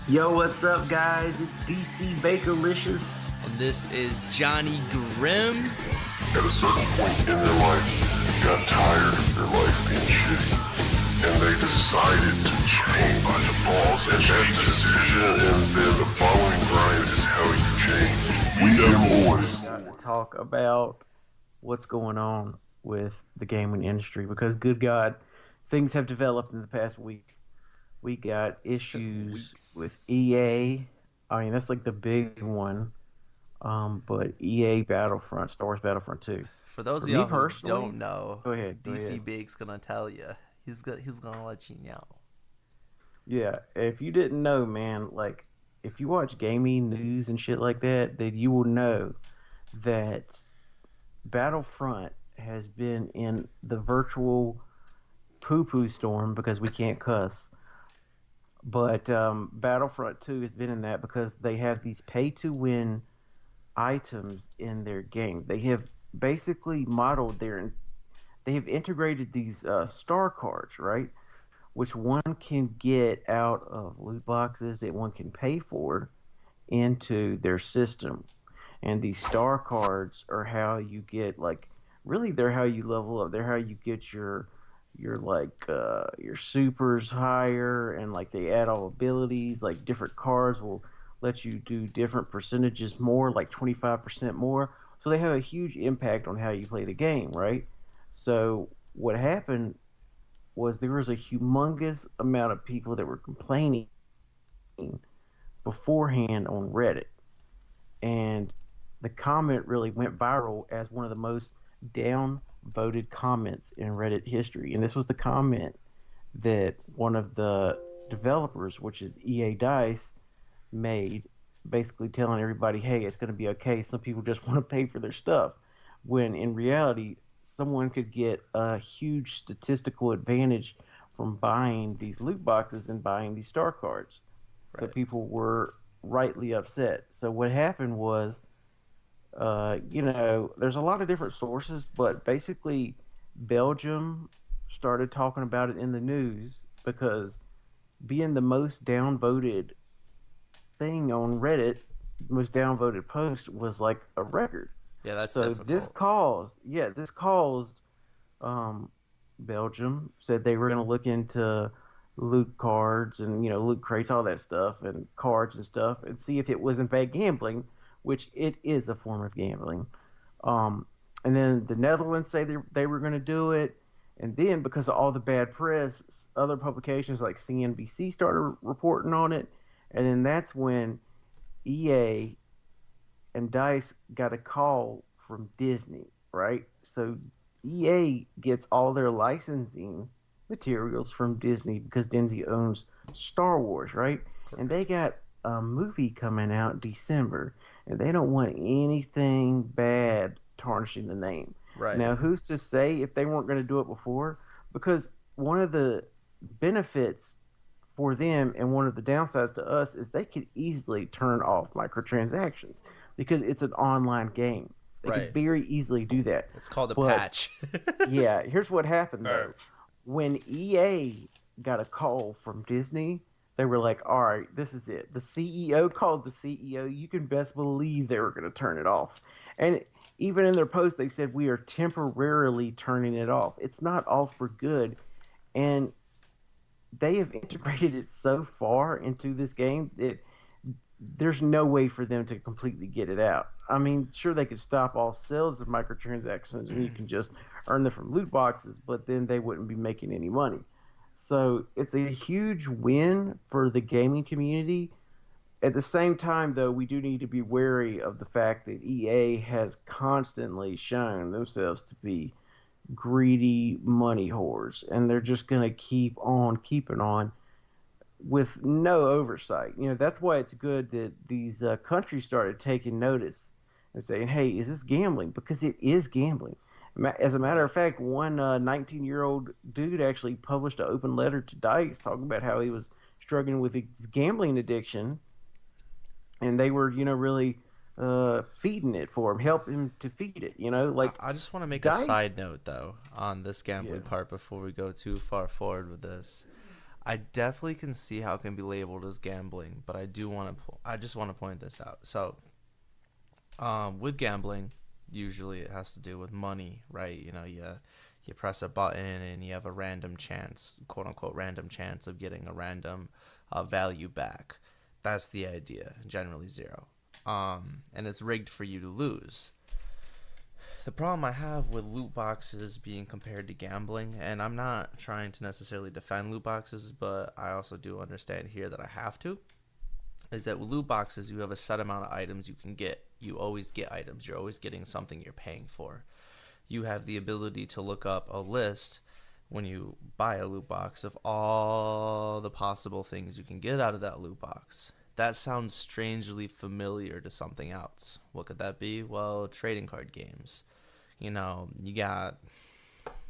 Yo, what's up, guys? It's DC Bakerlicious. And this is Johnny Grimm. At a certain point in their life, got tired of their life being shitty, and they decided to change by default. And that decision, and then the following grind is how you change. We Dem Boys. Got to talk about what's going on with the gaming industry because, good God, things have developed in the past week. We got issues with EA. I mean, that's like the big one. But EA Battlefront, Star Wars Battlefront 2. For those of y'all who don't know, DC Big's gonna tell you. He's gonna let you know. Yeah, if you didn't know, man, like if you watch gaming news and shit like that, then you will know that Battlefront has been in the virtual poo-poo storm because we can't cuss. But Battlefront 2 has been in that because they have these pay-to-win items in their game. They have basically modeled they have integrated these star cards, right? Which one can get out of loot boxes that one can pay for into their system. And these star cards are how you get, like, really they're how you level up. They're how you get your supers higher, and like they add all abilities. Like different cards will let you do different percentages more, like 25% more. So they have a huge impact on how you play the game, right? So what happened was there was a humongous amount of people that were complaining beforehand on Reddit, and the comment really went viral as one of the most downvoted comments in Reddit history. And this was the comment that one of the developers, which is EA Dice, made, basically telling everybody, hey, it's going to be okay. Some people just want to pay for their stuff. When in reality, someone could get a huge statistical advantage from buying these loot boxes and buying these star cards. Right. So people were rightly upset. So what happened was, there's a lot of different sources, but basically Belgium started talking about it in the news because being the most downvoted thing on Reddit, most downvoted post was like a record. Yeah, that's so difficult. This caused Belgium said they were going to look into loot cards and loot crates, all that stuff, and cards and stuff, and see if it was in fact gambling, which it is a form of gambling. And then the Netherlands say they were going to do it. And then because of all the bad press, other publications like CNBC started reporting on it. And then that's when EA and DICE got a call from Disney, right? So EA gets all their licensing materials from Disney because Disney owns Star Wars, right? And they got a movie coming out December, and they don't want anything bad tarnishing the name. Right. Now, who's to say if they weren't going to do it before? Because one of the benefits for them and one of the downsides to us is they could easily turn off microtransactions because it's an online game. They could very easily do that. It's called a patch. Yeah, here's what happened, though. When EA got a call from Disney, they were like, all right, this is it. The CEO called the CEO. You can best believe they were going to turn it off. And even in their post, they said, we are temporarily turning it off. It's not off for good. And they have integrated it so far into this game that there's no way for them to completely get it out. I mean, sure, they could stop all sales of microtransactions and you can just earn them from loot boxes, but then they wouldn't be making any money. So it's a huge win for the gaming community. At the same time, though, we do need to be wary of the fact that EA has constantly shown themselves to be greedy money whores, and they're just going to keep on keeping on with no oversight. That's why it's good that these countries started taking notice and saying, hey, is this gambling? Because it is gambling. As a matter of fact, one 19-year-old dude actually published an open letter to DICE talking about how he was struggling with his gambling addiction, and they were, really feeding it for him, helping him to feed it. Like I just want to make DICE, a side note though on this gambling part before we go too far forward with this. I definitely can see how it can be labeled as gambling, but I just want to point this out. So, with gambling, usually it has to do with money, right? You know, you press a button and you have a random chance, quote unquote, random chance of getting a random value back. That's the idea, generally 0. And it's rigged for you to lose. The problem I have with loot boxes being compared to gambling, and I'm not trying to necessarily defend loot boxes, but I also do understand here that I have to, is that with loot boxes, you have a set amount of items you can get. You always get items. You're always getting something you're paying for. You have the ability to look up a list when you buy a loot box of all the possible things you can get out of that loot box. That sounds strangely familiar to something else. What could that be? Well, trading card games. You know, you got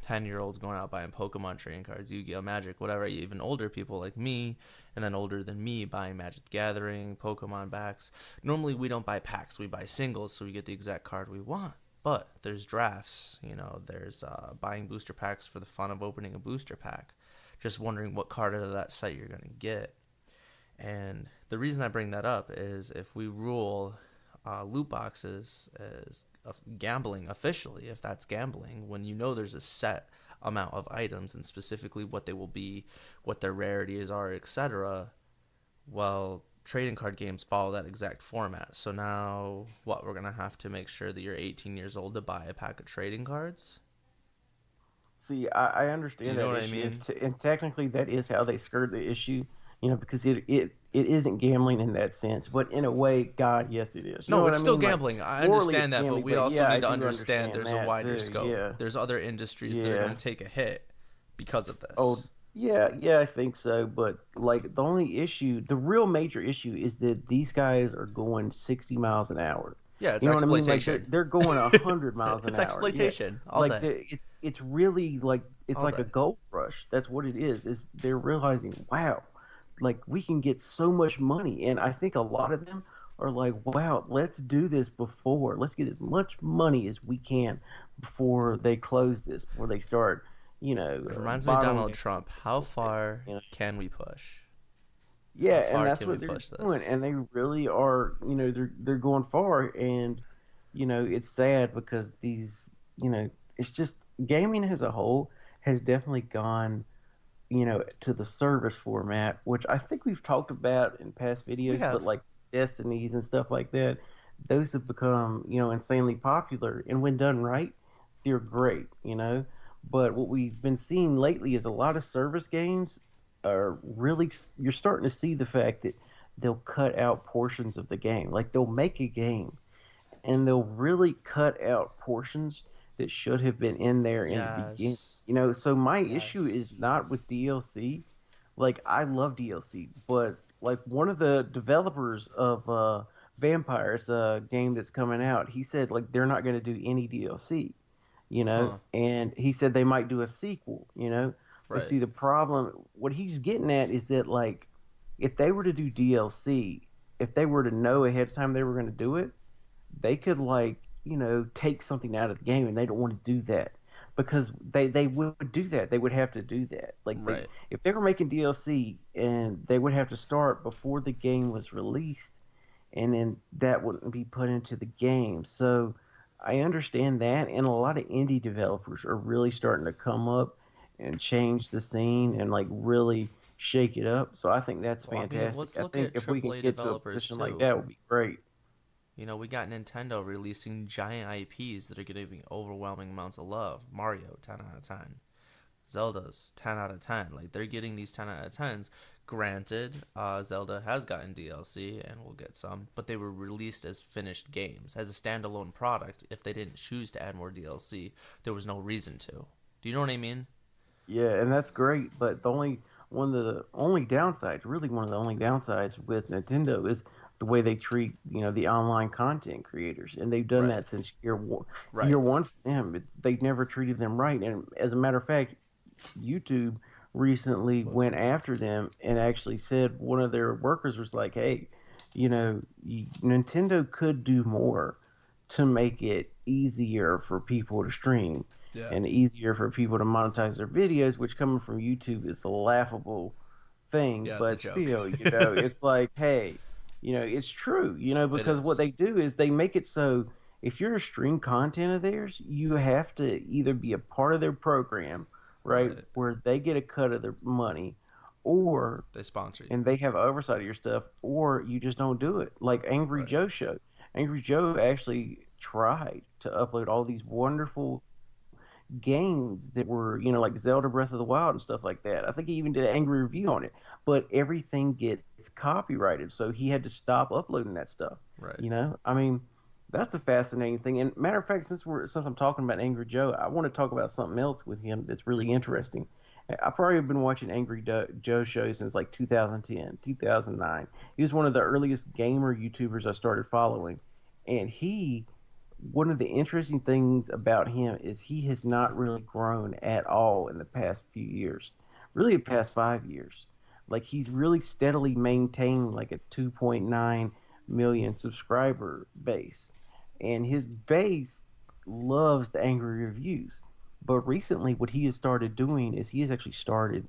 10-year-olds going out buying Pokemon trading cards, Yu-Gi-Oh, Magic, whatever. Even older people like me, and then older than me, buying Magic the Gathering, Pokemon packs. Normally, we don't buy packs. We buy singles, so we get the exact card we want. But there's drafts. You know, there's buying booster packs for the fun of opening a booster pack. Just wondering what card out of that set you're going to get. And the reason I bring that up is if we rule loot boxes as gambling officially, if that's gambling, when you know there's a set amount of items and specifically what they will be, what their rarities are, etc., well, trading card games follow that exact format. So now, we're going to have to make sure that you're 18 years old to buy a pack of trading cards? See, I understand that. Do you know what I mean? And technically that is how they skirt the issue. You know, because it isn't gambling in that sense, but in a way, God, yes, it is. No, it's still gambling. I understand that, but we also need to understand there's a wider too, scope. Yeah. There's other industries that are going to take a hit because of this. Oh, yeah, I think so. But like the real major issue is that these guys are going 60 miles an hour. Yeah, it's exploitation. I mean? Like they're going 100 miles an hour. It's exploitation. Yeah. All day. It's really like it's all like day. A gold rush. That's what it is. Is they're realizing, wow. Like, we can get so much money. And I think a lot of them are like, wow, let's do this before. Let's get as much money as we can before they close this, before they start, you know. It reminds me of Donald Trump. How far can we push? Yeah, and that's what they're doing. And they really are, you know, they're going far. And, you know, it's sad because these, you know, it's just gaming as a whole has definitely gone, you know, to the service format, which I think we've talked about in past videos, but like Destinies and stuff like that, those have become, you know, insanely popular. And when done right, they're great, you know. But what we've been seeing lately is a lot of service games are really, you're starting to see the fact that they'll cut out portions of the game. Like they'll make a game and they'll really cut out portions that should have been in there in the beginning. You know, so my issue is not with DLC. Like, I love DLC, but like one of the developers of Vampires, game that's coming out, he said like they're not going to do any DLC, you know, and he said they might do a sequel, you know. Right. But see, the problem, what he's getting at is that like, if they were to do DLC, if they were to know ahead of time they were going to do it, they could like, you know, take something out of the game, and they don't want to do that. Because they would do that. They would have to do that. Like if they were making DLC, and they would have to start before the game was released, and then that wouldn't be put into the game. So I understand that, and a lot of indie developers are really starting to come up and change the scene and like really shake it up. So I think that's fantastic. I think if we can get to a position like that, would be great. You know, we got Nintendo releasing giant IPs that are getting overwhelming amounts of love. Mario, 10 out of 10. Zelda's 10 out of 10. Like, they're getting these 10 out of 10s. Granted, Zelda has gotten DLC, and we'll get some, but they were released as finished games. As a standalone product, if they didn't choose to add more DLC, there was no reason to. Do you know what I mean? Yeah, and that's great, but one of the only downsides with Nintendo is the way they treat, you know, the online content creators, and they've done that since year one for them. They've never treated them right, and as a matter of fact, YouTube recently went after them and actually said one of their workers was like, "Hey, you know, Nintendo could do more to make it easier for people to stream and easier for people to monetize their videos," which coming from YouTube is a laughable thing, Yeah, it's a but joke. still, it's like, hey, it's true, It because what is. they do is they make it so if you're a stream content of theirs, you have to either be a part of their program, right, Right. where they get a cut of their money, or They sponsor you. and they have oversight of your stuff, or you just don't do it. Like Angry Right. Joe show. Angry Joe actually tried to upload all these wonderful games that were, like Zelda Breath of the Wild and stuff like that. I think he even did an angry review on it. But everything gets copyrighted, so he had to stop uploading that stuff. Right. I mean, that's a fascinating thing. And matter of fact, since I'm talking about Angry Joe, I want to talk about something else with him that's really interesting. I probably have been watching Joe show since like 2010, 2009. He was one of the earliest gamer YouTubers I started following, and one of the interesting things about him is he has not really grown at all in the past few years, really the past 5 years. Like he's really steadily maintained like a 2.9 million subscriber base, and his base loves the angry reviews. But recently, what he has started doing is he has actually started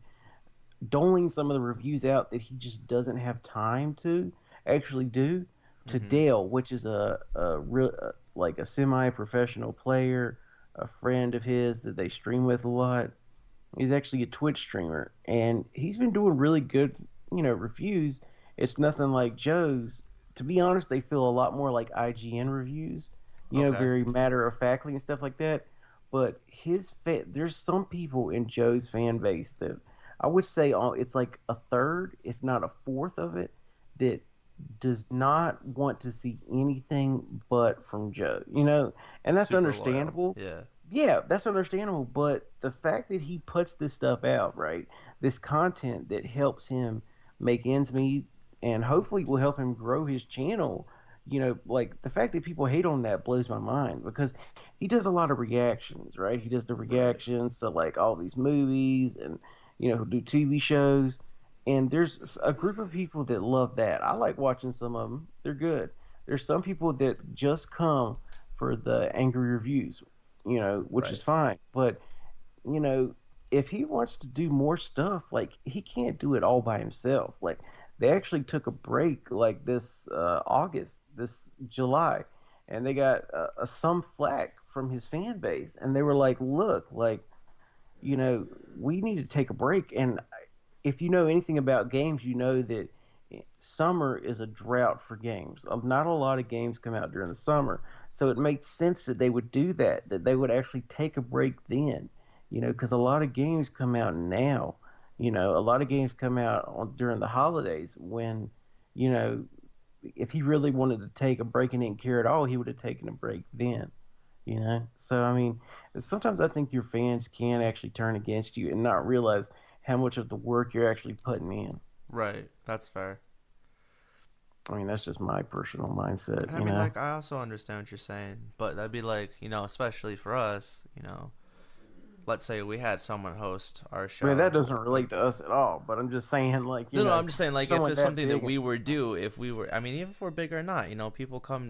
doling some of the reviews out that he just doesn't have time to actually do to Mm-hmm. Dale, which is a real like a semi-professional player, a friend of his that they stream with a lot. He's actually a Twitch streamer, and he's been doing really good, reviews. It's nothing like Joe's. To be honest, they feel a lot more like IGN reviews, Okay. very matter of factly and stuff like that. But there's some people in Joe's fan base that I would say it's like a third, if not a fourth of it, that does not want to see anything but from Joe, and that's Super loyal. understandable. Yeah. Yeah, that's understandable. But the fact that he puts this stuff out, right, this content that helps him make ends meet and hopefully will help him grow his channel, like the fact that people hate on that blows my mind because he does a lot of reactions, right? He does the Right. reactions to like all these movies and, he'll do TV shows. And there's a group of people that love that. I like watching some of them. They're good. There's some people that just come for the angry reviews, which Right. is fine. But, you know, if he wants to do more stuff, like he can't do it all by himself. Like they actually took a break like this this July, and they got some flack from his fan base, and they were like, "Look, like we need to take a break." And if you know anything about games, you know that summer is a drought for games. Not a lot of games come out during the summer, so it makes sense that they would do that. That they would actually take a break then, because a lot of games come out now. A lot of games come out during the holidays when, you know, if he really wanted to take a break and didn't care at all, he would have taken a break then. So I mean, sometimes I think your fans can actually turn against you and not realize how much of the work you're actually putting in. Right. That's fair. I mean, that's just my personal mindset, And I mean, like, I also understand what you're saying, but that'd be like, especially for us, let's say we had someone host our I mean, that show. doesn't relate to us at all. But I'm just saying, like, No, I'm just saying, like, if someone it's that something that big. we were do, if we were, I mean, even if we're big or not,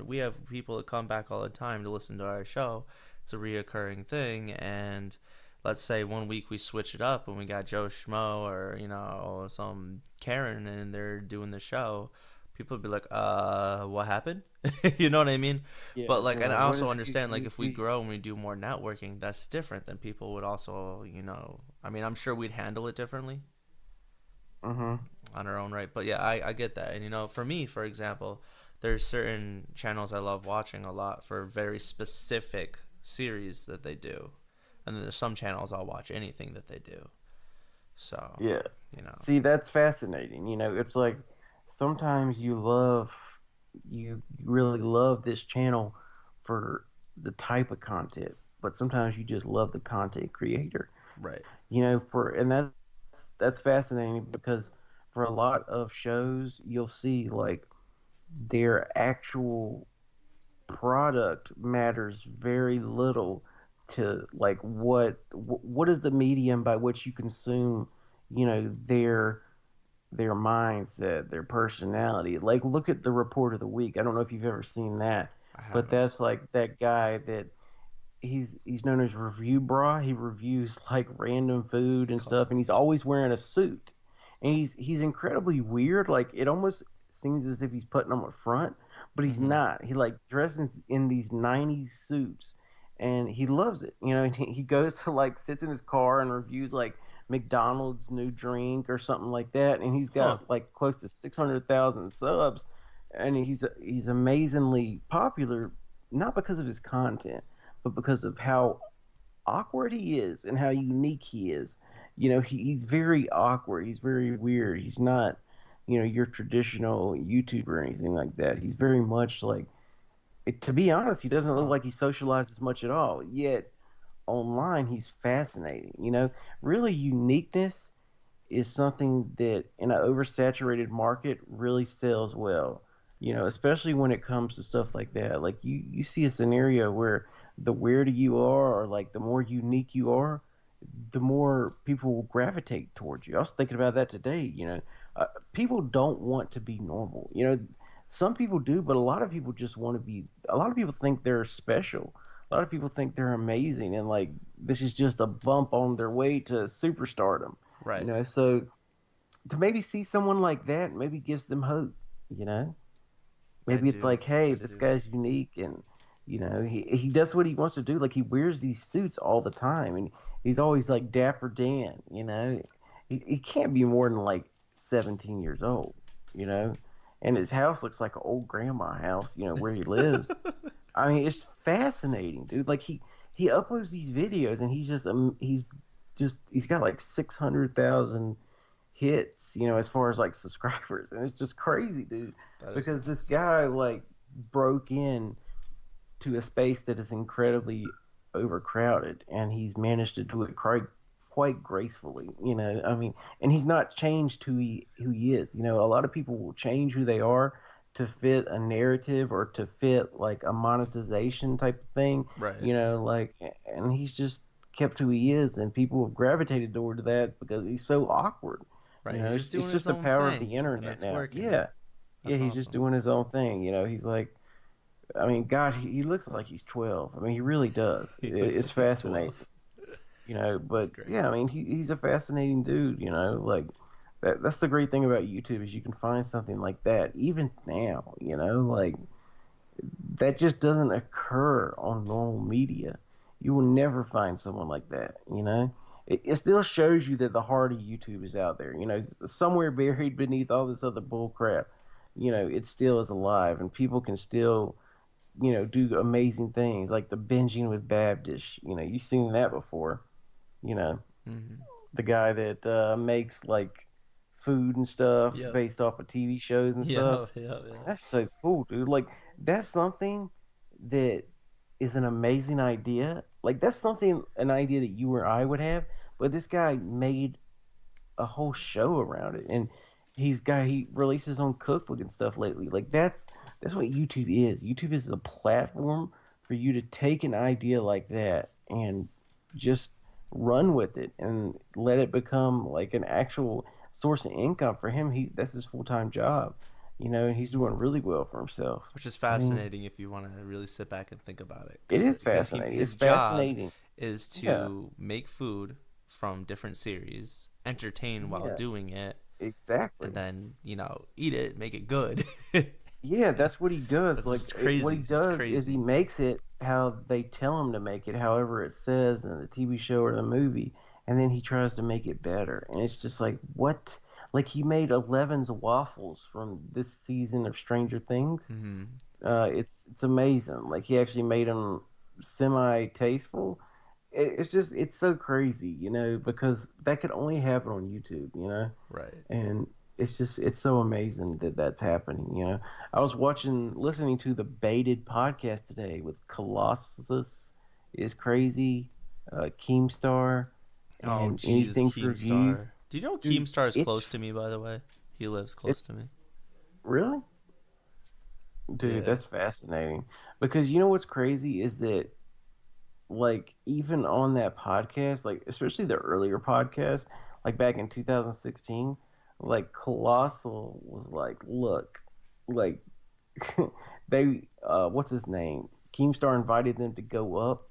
we have people that come back all the time to listen to our show. It's a reoccurring thing, and let's say one week we switch it up and we got Joe Schmo or, some Karen and they're doing the show. People would be like, what happened? You know what I mean? Yeah, But, like, they're and I like, what also is understand, like, if we QVC? grow and we do more networking, that's different. Then people would also, I mean, I'm sure we'd handle it differently Mm-hmm. on our own right. But yeah, I get that. And for me, for example, there's certain channels I love watching a lot for very specific series that they do. And then there's some channels I'll watch anything that they do. So, Yeah. you know. See, that's fascinating. It's like sometimes you really love this channel for the type of content, but sometimes you just love the content creator. Right. And that's fascinating because for a lot of shows, you'll see like their actual product matters very little to like what is the medium by which you consume their mindset, their personality. Like look at the report of the week. I don't know if you've ever seen that, I but haven't. that's like that guy that he's known as Review Bra. He reviews like random food and stuff, and he's always wearing a suit. and he's incredibly weird. Like it almost seems as if he's putting on a front, but he's Mm-hmm. not. He like dresses in these '90s suits, and he loves it. You know, and he goes to like sits in his car and reviews like McDonald's new drink or something like that, and he's Huh. got like close to 600,000 subs, and he's amazingly popular, not because of his content, but because of how awkward he is and how unique he is. You know, he's very awkward. He's very weird. He's not, your traditional YouTuber or anything like that. He's very much like, to be honest, he doesn't look Huh. like he socializes much at all. Yet online, he's fascinating. Really uniqueness is something that in an oversaturated market really sells well. Especially when it comes to stuff like that. Like you see a scenario where the weirder you are, or like the more unique you are, the more people will gravitate towards you. I was thinking about that today. People don't want to be normal. Some people do, but a lot of people just want to be. A lot of people think they're special. A lot of people think they're amazing, and like this is just a bump on their way to superstardom. Right. So to maybe see someone like that maybe gives them hope. You know, I maybe it's do. like, hey, I this do. guy's unique, and he does what he wants to do. Like he wears these suits all the time, and he's always like Dapper Dan. He can't be more than like 17 years old. You know, and his house looks like an old grandma house. Where he lives. I mean, it's fascinating, dude. Like he uploads these videos, and he's got like 600,000 hits, as far as like subscribers, and it's just crazy, dude. That is Because this nuts. guy like broke in to a space that is incredibly overcrowded, and he's managed to do it quite gracefully. I mean, and he's not changed who he is. A lot of people will change who they are to fit a narrative or to fit like a monetization type of thing. Right. Like, and he's just kept who he is, and people have gravitated toward that because he's so awkward. Right. He's just It's doing just his the own power of thing, the and internet it's now. working. Yeah, yeah, That's he's just awesome. doing his own thing. He's like, I mean, God, he looks like he's 12. I mean, he really does. He looks It's like he's fascinating. 12. That's But great. yeah, I mean, he's a fascinating dude. Like that's the great thing about YouTube is you can find something like that even now. Like that just doesn't occur on normal media. You will never find someone like that. It still shows you that the heart of YouTube is out there. Somewhere buried beneath all this other bull crap. It still is alive, and people can still do amazing things like the binging with Baptist. You've seen that before. You know, Hmm. the guy that makes like food and stuff Yep. based off of TV shows and stuff. Yep. Yep. Yep. That's so cool, dude. Like that's something that is an amazing idea. Like that's an idea that you or I would have, but this guy made a whole show around it, and he released his own cookbook and stuff lately. Like that's what YouTube is. YouTube is a platform for you to take an idea like that and just run with it and let it become like an actual source of income for him. That's his full-time job. And he's doing really well for himself. Which is I mean, fascinating if you want to really sit back and think about it, it is because fascinating. his It's job fascinating. is Yeah, to make food from different series, entertain while yeah, doing it, exactly. and then eat it, make it good. Yeah, that's what he does. That's Like just what he crazy. It's does is he crazy. makes it how they tell him to make it, however it says in the TV show or the movie, and then he tries to make it better. And it's just like what? Like he made Eleven's waffles from this season of Stranger Things. Hmm. It's amazing. Like he actually made them semi tasteful. It's so crazy, because that could only happen on YouTube, Right. and it's so amazing that that's happening. I was listening to the Baited podcast today with Colossus is crazy, Keemstar, Oh, and Jesus, anything for views. Keemstar. Do you know Dude, Keemstar is close it's to me, by the way? He lives close it's to me. really, dude, Yeah. that's fascinating. Because you know what's crazy is that like even on that podcast, like especially the earlier podcast, like back in 2016, like Colossal was like, look, like they what's his name? Keemstar invited them to go up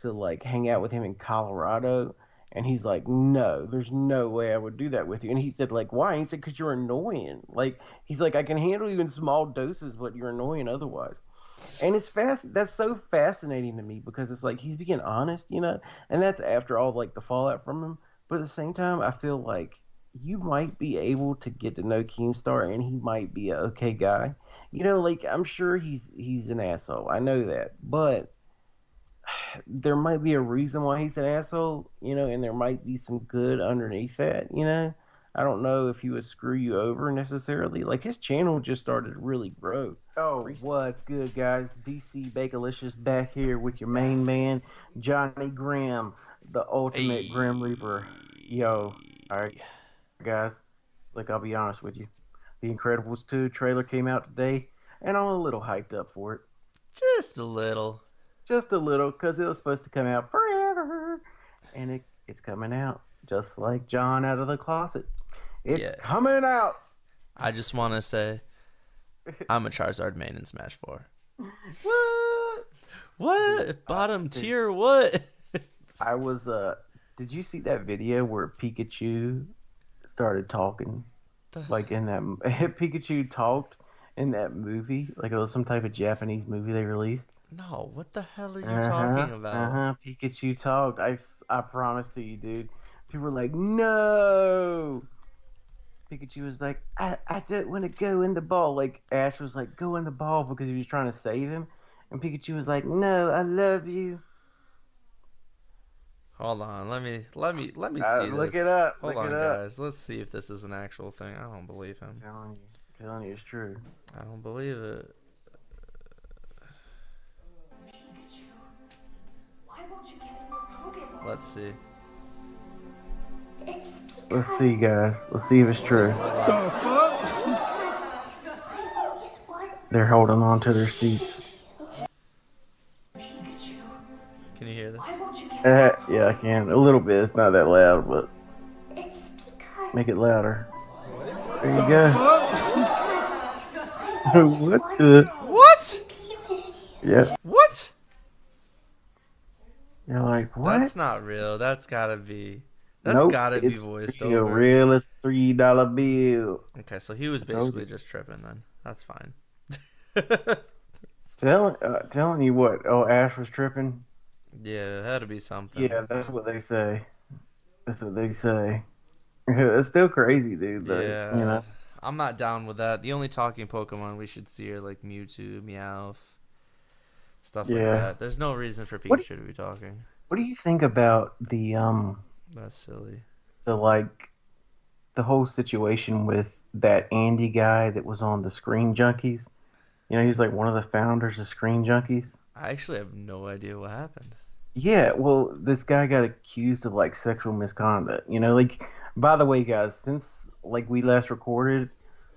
to like hang out with him in Colorado, And he's like, no, there's no way I would do that with you. And he said, like, why? And he said, because you're annoying. Like, he's like, I can handle you in small doses, but you're annoying otherwise. And it's fast. That's so fascinating to me because it's like he's being honest, you know. And that's after all like the fallout from him. But at the same time, I feel like you might be able to get to know Keemstar, and he might be a okay guy. You know, like I'm sure he's an asshole. I know that, but there might be a reason why he's an asshole, you know, and there might be some good underneath that, you know. I don't know if he would screw you over necessarily. Like his channel just started to really grow. Oh, what's good, guys? DC Bakelicious back here with your main man, Johnny Grimm, the ultimate Grim Reaper. Yo, all right, guys. Like I'll be honest with you, The Incredibles 2 trailer came out today, and I'm a little hyped up for it. Just a little. Just a little, because it was supposed to come out forever, and it's coming out just like John out of the closet. It's coming out. I just want to say, I'm a Charizard main in Smash 4. What? Bottom tier? What? I was Did you see that video where Pikachu started talking? Like in that Pikachu talked in that movie, like it was some type of Japanese movie they released. No, what the hell are you talking about? Pikachu talked. I promise to you, dude. People were like, no. Pikachu was like, I don't want to go in the ball. Like Ash was like, go in the ball because he was trying to save him, and Pikachu was like, no, I love you. Hold on, let me see this. Look it up. Hold on, guys. Let's see if this is an actual thing. I don't believe him. I'm telling you, it's true. I don't believe it. Pikachu, why won't you get in your Pokeball? Let's see. It's because Let's see, guys. Let's see if it's true. I always want They're holding on to their seats. Pikachu. Can you hear this? Why won't you get in your Yeah, I can. A little bit. It's not that loud, but It's because make it louder. There you go. What the? What? Yeah. What? You're like, what? That's not real. That's gotta be. That's Nope, gotta be it's voiced the over. realest $3 bill. Okay, so he was basically just tripping then. That's fine. Telling you what? Oh, Ash was tripping. Yeah, it had to be something. Yeah, that's what they say. That's what they say. It's still crazy, dude. But, Yeah. you know. I'm not down with that. The only talking Pokemon we should see are like Mewtwo, Meowth, stuff like Yeah. that. There's no reason for What do Pikachu to be talking. What do you think about the That's silly. the whole situation with that Andy guy that was on the Screen Junkies? You know, he was like one of the founders of Screen Junkies. I actually have no idea what happened. Yeah, well, this guy got accused of like sexual misconduct. You know, like by the way, guys, since like we last recorded,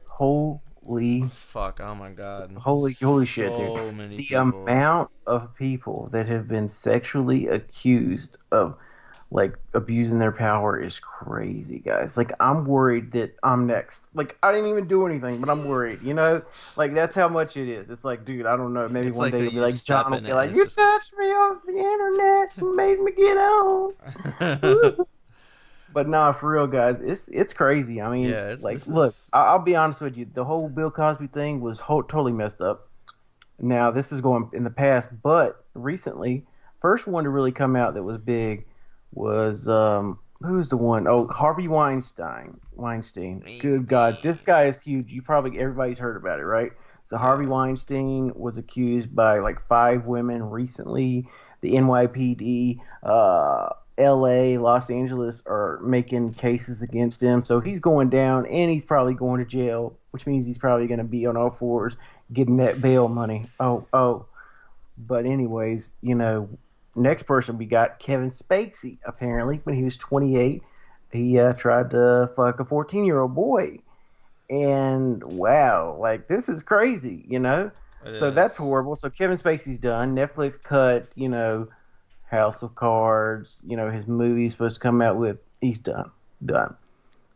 holy Fuck! Oh my god! holy shit, So dude. many The people. amount of people that have been sexually accused of like abusing their power is crazy, guys. Like I'm worried that I'm next. Like I didn't even do anything, but I'm worried, you know? Like that's how much it is. It's like, dude, I don't know. Maybe It's one like day a it'll be you like step John will in be it like, and you it's just- touched me off the internet and made me get on. But nah, for real, guys, it's crazy. I mean, Yeah, like, this look, is- I'll be honest with you. The whole Bill Cosby thing was totally messed up. Now, this is going in the past, but recently, first one to really come out that was big was who's the one? Oh, Harvey Weinstein. Good God, this guy is huge. Everybody's heard about it, right? So Harvey Weinstein was accused by like 5 women recently. The NYPD, LA, Los Angeles are making cases against him. So he's going down and he's probably going to jail, which means he's probably going to be on all fours getting that bail money. Oh. But anyways, you know, next person we got Kevin Spacey. Apparently, when he was 28, he tried to fuck a 14-year-old boy. And wow, like this is crazy, you know? So that's horrible. So Kevin Spacey's done. Netflix cut, you know, House of Cards, you know, his movie's supposed to come out with. He's done.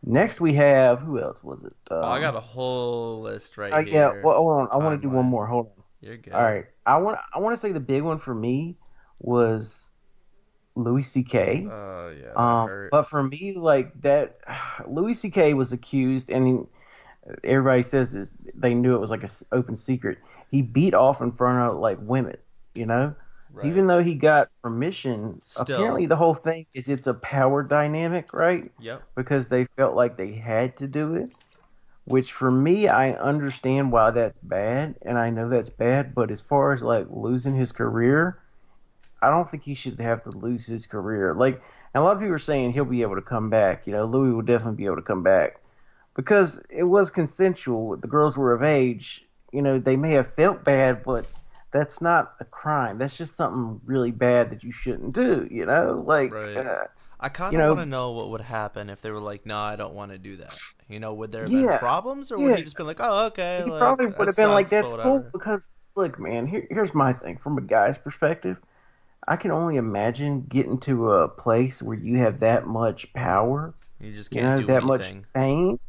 Next we have, who else was it? I got a whole list right here. Yeah, well, hold on. I want to do one Timeline. more. Hold on. You're good. All right. I want to say the big one for me was Louis C.K. Yeah, that hurt. But for me, like that, Louis C.K. was accused, and everybody says this, they knew it was like a open secret. He beat off in front of like women, you know, Right. even though he got permission. Still. Apparently, the whole thing is it's a power dynamic, right? Yep. Because they felt like they had to do it. Which for me, I understand why that's bad, and I know that's bad. But as far as like losing his career, I don't think he should have to lose his career. Like, and a lot of people are saying he'll be able to come back. You know, Louis will definitely be able to come back because it was consensual. The girls were of age. You know, they may have felt bad, but that's not a crime. That's just something really bad that you shouldn't do. You know, like, Right. I kind you of want know, to know what would happen if they were like, "No, I don't want to do that." You know, would there have been yeah, problems, or would yeah. he just been like, "Oh, okay, He like probably would that have been like, sucks, but "That's cool," whatever." because look, man, here's my thing from a guy's perspective. I can only imagine getting to a place where you have that much power, You just you can't know, do that much anything. fame,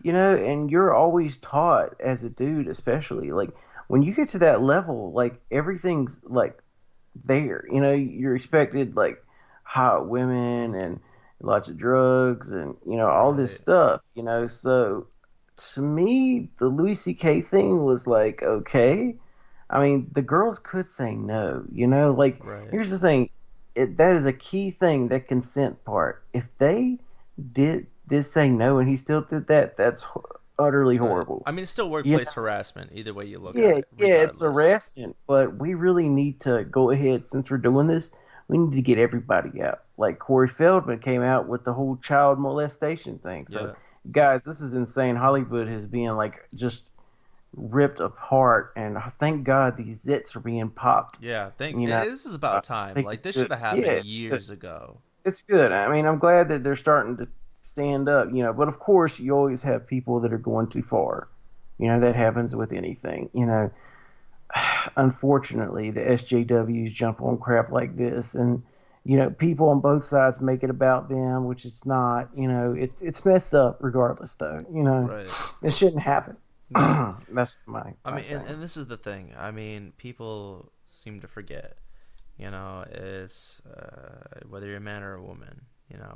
you know, and you're always taught as a dude, especially like when you get to that level, like everything's like there, you know, you're expected like hot women and lots of drugs and you know all this Right. stuff, you know. So to me, the Louis C.K. thing was like okay. I mean, the girls could say no, you know. Like Right. here's the thing, that is a key thing, that consent part. If they did say no and he still did that, that's utterly Right. horrible. I mean, it's still You workplace harassment, either way you look at yeah, it, yeah, it's regardless. harassment, but we really need to go ahead since we're doing this. We need to get everybody out. Like Corey Feldman came out with the whole child molestation thing. So, Yeah. guys, this is insane. Hollywood is being like just ripped apart, and thank God these zits are being popped. Yeah. You know, This is I about time. think Like it's this good. should have Yeah, happened it's good. years ago. It's good. I mean, I'm glad that they're starting to stand up. You know, but of course, you always have people that are going too far. You know, that happens with anything. You know, unfortunately, the SJWs jump on crap like this, and you know, people on both sides make it about them, which it's not. You know, it's messed up regardless, though. You know, Right. it shouldn't happen. No. That's my I my mean, and, thing. and this is the thing. I mean, people seem to forget, is whether you're a man or a woman,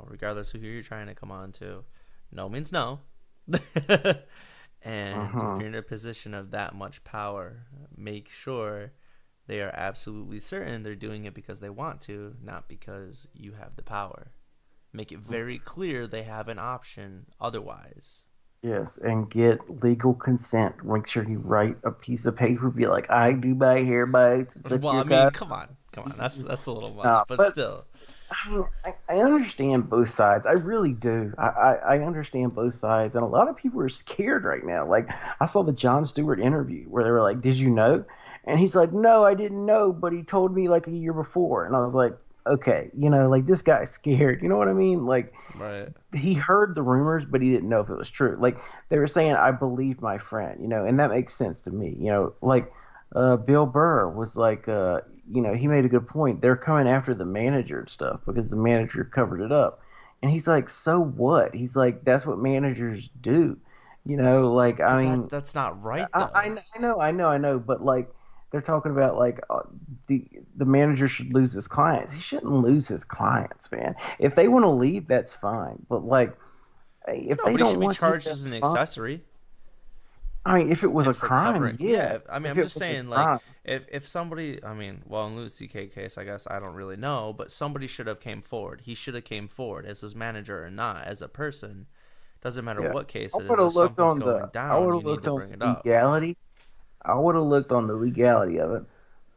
regardless of who you're trying to come on to, no means no. And if Uh-huh. you're in a position of that much power, make sure they are absolutely certain they're doing it because they want to, not because you have the power. Make it very clear they have an option otherwise. Yes, and get legal consent. Make sure you write a piece of paper. Be like, I do by hereby consent Well, to I your mean, God. come on. That's a little much, Nah, but but still. I mean, I understand both sides. I really do. I understand both sides, and a lot of people are scared right now. Like I saw the Jon Stewart interview where they were like, "Did you know?" And he's like, "No, I didn't know, but he told me like a year before." And I was like, "Okay, you know, like this guy's scared. You know what I mean? Like Right. he heard the rumors, but he didn't know if it was true. Like they were saying, I believe my friend, you know, and that makes sense to me. You know, like Bill Burr was like, you know, he made a good point. They're coming after the manager and stuff because the manager covered it up, and he's like, so what? He's like, that's what managers do. You know, like I But mean, that's not right I, though. I know, but like they're talking about like the manager should lose his clients. He shouldn't lose his clients, man. If they want to leave, that's fine. But like, if No, they but he should don't be want to, charged as that's an fine. accessory I mean, if it was a and for crime, covering. yeah. Yeah, I mean, If I'm it just was a saying, like, crime, if somebody, I mean, well, in Louis C.K. case, I guess I don't really know, but somebody should have came forward. He should have came forward as his manager or not, as a person. Doesn't matter yeah. what case I it would is. have If looked something's on going I down, would you have need looked to on bring it the up. legality. I would have looked on the legality of it,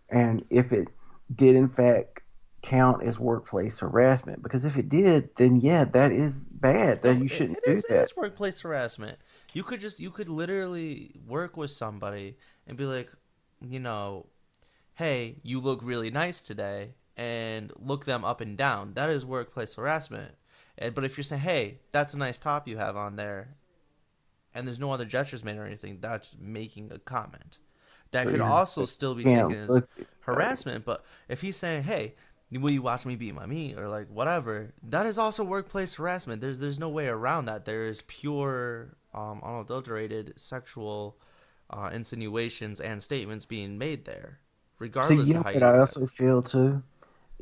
and if it did in fact count as workplace harassment, because if it did, then yeah, that is bad. That No, you it, shouldn't it do is it that. is workplace harassment. You could literally work with somebody and be like, you know, hey, you look really nice today, and look them up and down. That is workplace harassment. But if you're saying, hey, that's a nice top you have on there, and there's no other gestures made or anything, that's making a comment. That So could you're also still be taken can't as look at anybody. harassment. But if he's saying, hey, will you watch me beat my meat or like whatever, that is also workplace harassment. There's no way around that. There is pure, unadulterated sexual insinuations and statements being made there, See, regardless you of know how what you I look at also it. feel too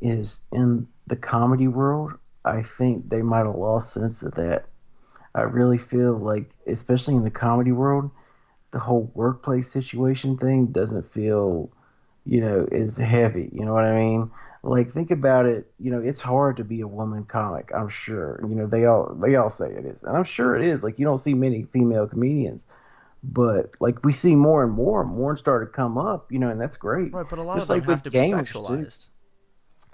is in the comedy world. I think they might have lost sense of that. I really feel like, especially in the comedy world, the whole workplace situation thing doesn't feel, as heavy. You know what I mean? Like, think about it. It's hard to be a woman comic. I'm sure. They all say it is, and I'm sure it is. Like, you don't see many female comedians, but like we see more and more starting to come up. And that's great. Right, but a lot Just of them like have with to be gamers too. sexualized.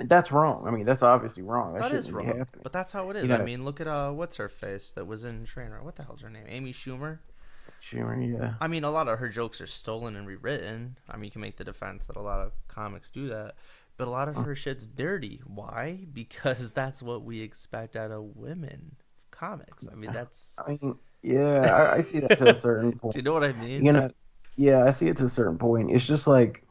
That's wrong. I mean, that's obviously wrong. That That is shouldn't be wrong, happening. but that's how it is. You I know, mean, look at what's her face that was in Trainwreck. What the hell's her name? Amy Schumer. Schumer, yeah. I mean, a lot of her jokes are stolen and rewritten. I mean, you can make the defense that a lot of comics do that, but a lot of her shit's dirty. Why? Because that's what we expect out of women comics. I mean, that's. I mean, yeah, I see that to a certain point. Do you know what I mean? Yeah, I see it to a certain point. It's just like,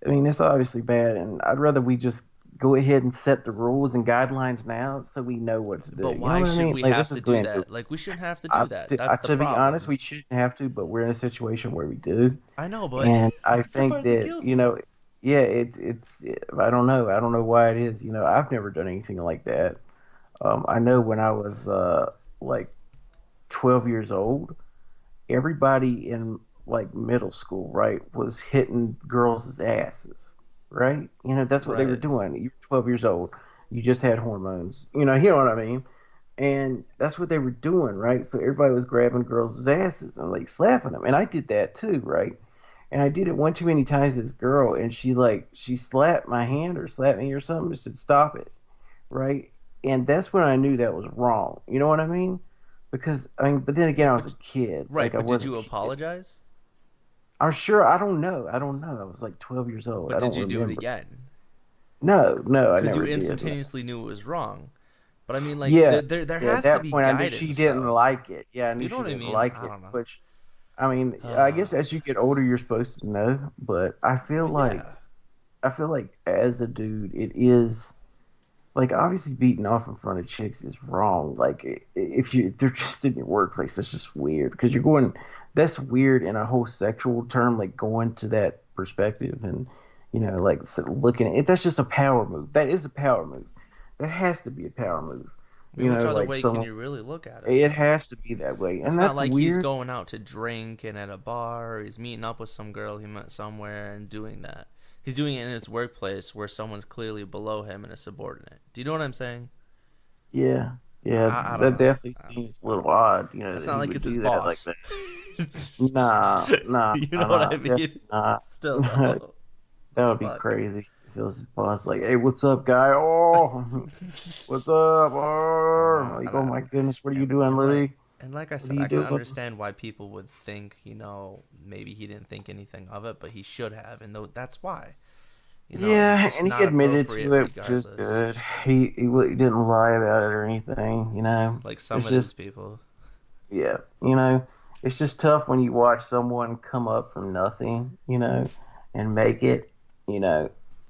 I mean, it's obviously bad, and I'd rather we just go ahead and set the rules and guidelines now so we know what to do. But You why know what I should mean? we Like, have let's to just go do ahead and that? Like, we shouldn't have to do that. That's the to be problem. honest, we shouldn't have to, but we're in a situation where we do. I know, but And I that's the think part that that, kills me. yeah, I don't know. I don't know why it is. I've never done anything like that. I know when I was like 12 years old, everybody in like middle school, right, was hitting girls' asses, right? That's what they were Right. doing. You're 12 years old. You just had hormones. You know what I mean? And that's what they were doing, right? So everybody was grabbing girls' asses and like slapping them. And I did that too, right? And I did it one too many times to this girl, and she slapped my hand or slapped me or something, just said stop it, right? And that's when I knew that was wrong. You know what I mean? Because I mean, but then again, I was a kid. Right, Like, I but did wasn't you a kid. apologize? I'm sure. I don't know. I don't know. I was like 12 years old. But I don't did you do it remember. again? No, I Because you never did. instantaneously knew it was wrong. But I mean, like, Yeah, there yeah. At has to that be point, I knew guidance, she didn't though. like it. Yeah, I knew You know she what I didn't mean? like I it. don't know. Which, I mean, I guess as you get older, you're supposed to know. But I feel Well, like, yeah. as a dude, it is like obviously beating off in front of chicks is wrong. Like if they're just in your workplace, that's just weird because you're going. That's weird in a whole sexual term, like going to that perspective and like looking at it. That's just a power move. That is a power move. That has to be a power move. I mean, which other Like way can someone. you really look at it, It though? has to be that way, It's and not that's like he's weird. going out to drink and at a bar, or he's meeting up with some girl he met somewhere and doing that. He's doing it in his workplace where someone's clearly below him and a subordinate. Do you know what I'm saying? Yeah, yeah, I don't that know. definitely seems a little odd. It's That not he like would it's his do that like boss. that. Nah, nah, You know nah, what nah, I mean? definitely not. Still, though. That would be Fuck. crazy. If it was his boss, like, hey, what's up, guy? Oh, what's up? Oh, like, oh my goodness, what are you doing, Louis? And like I What said, are you I can doing? understand why people would think, maybe he didn't think anything of it, but he should have, and that's why. It's Yeah, just and he not admitted appropriate to it, which is regardless. good. He didn't lie about it or anything. Like some It's of these just people. yeah, it's just tough when you watch someone come up from nothing, and make it,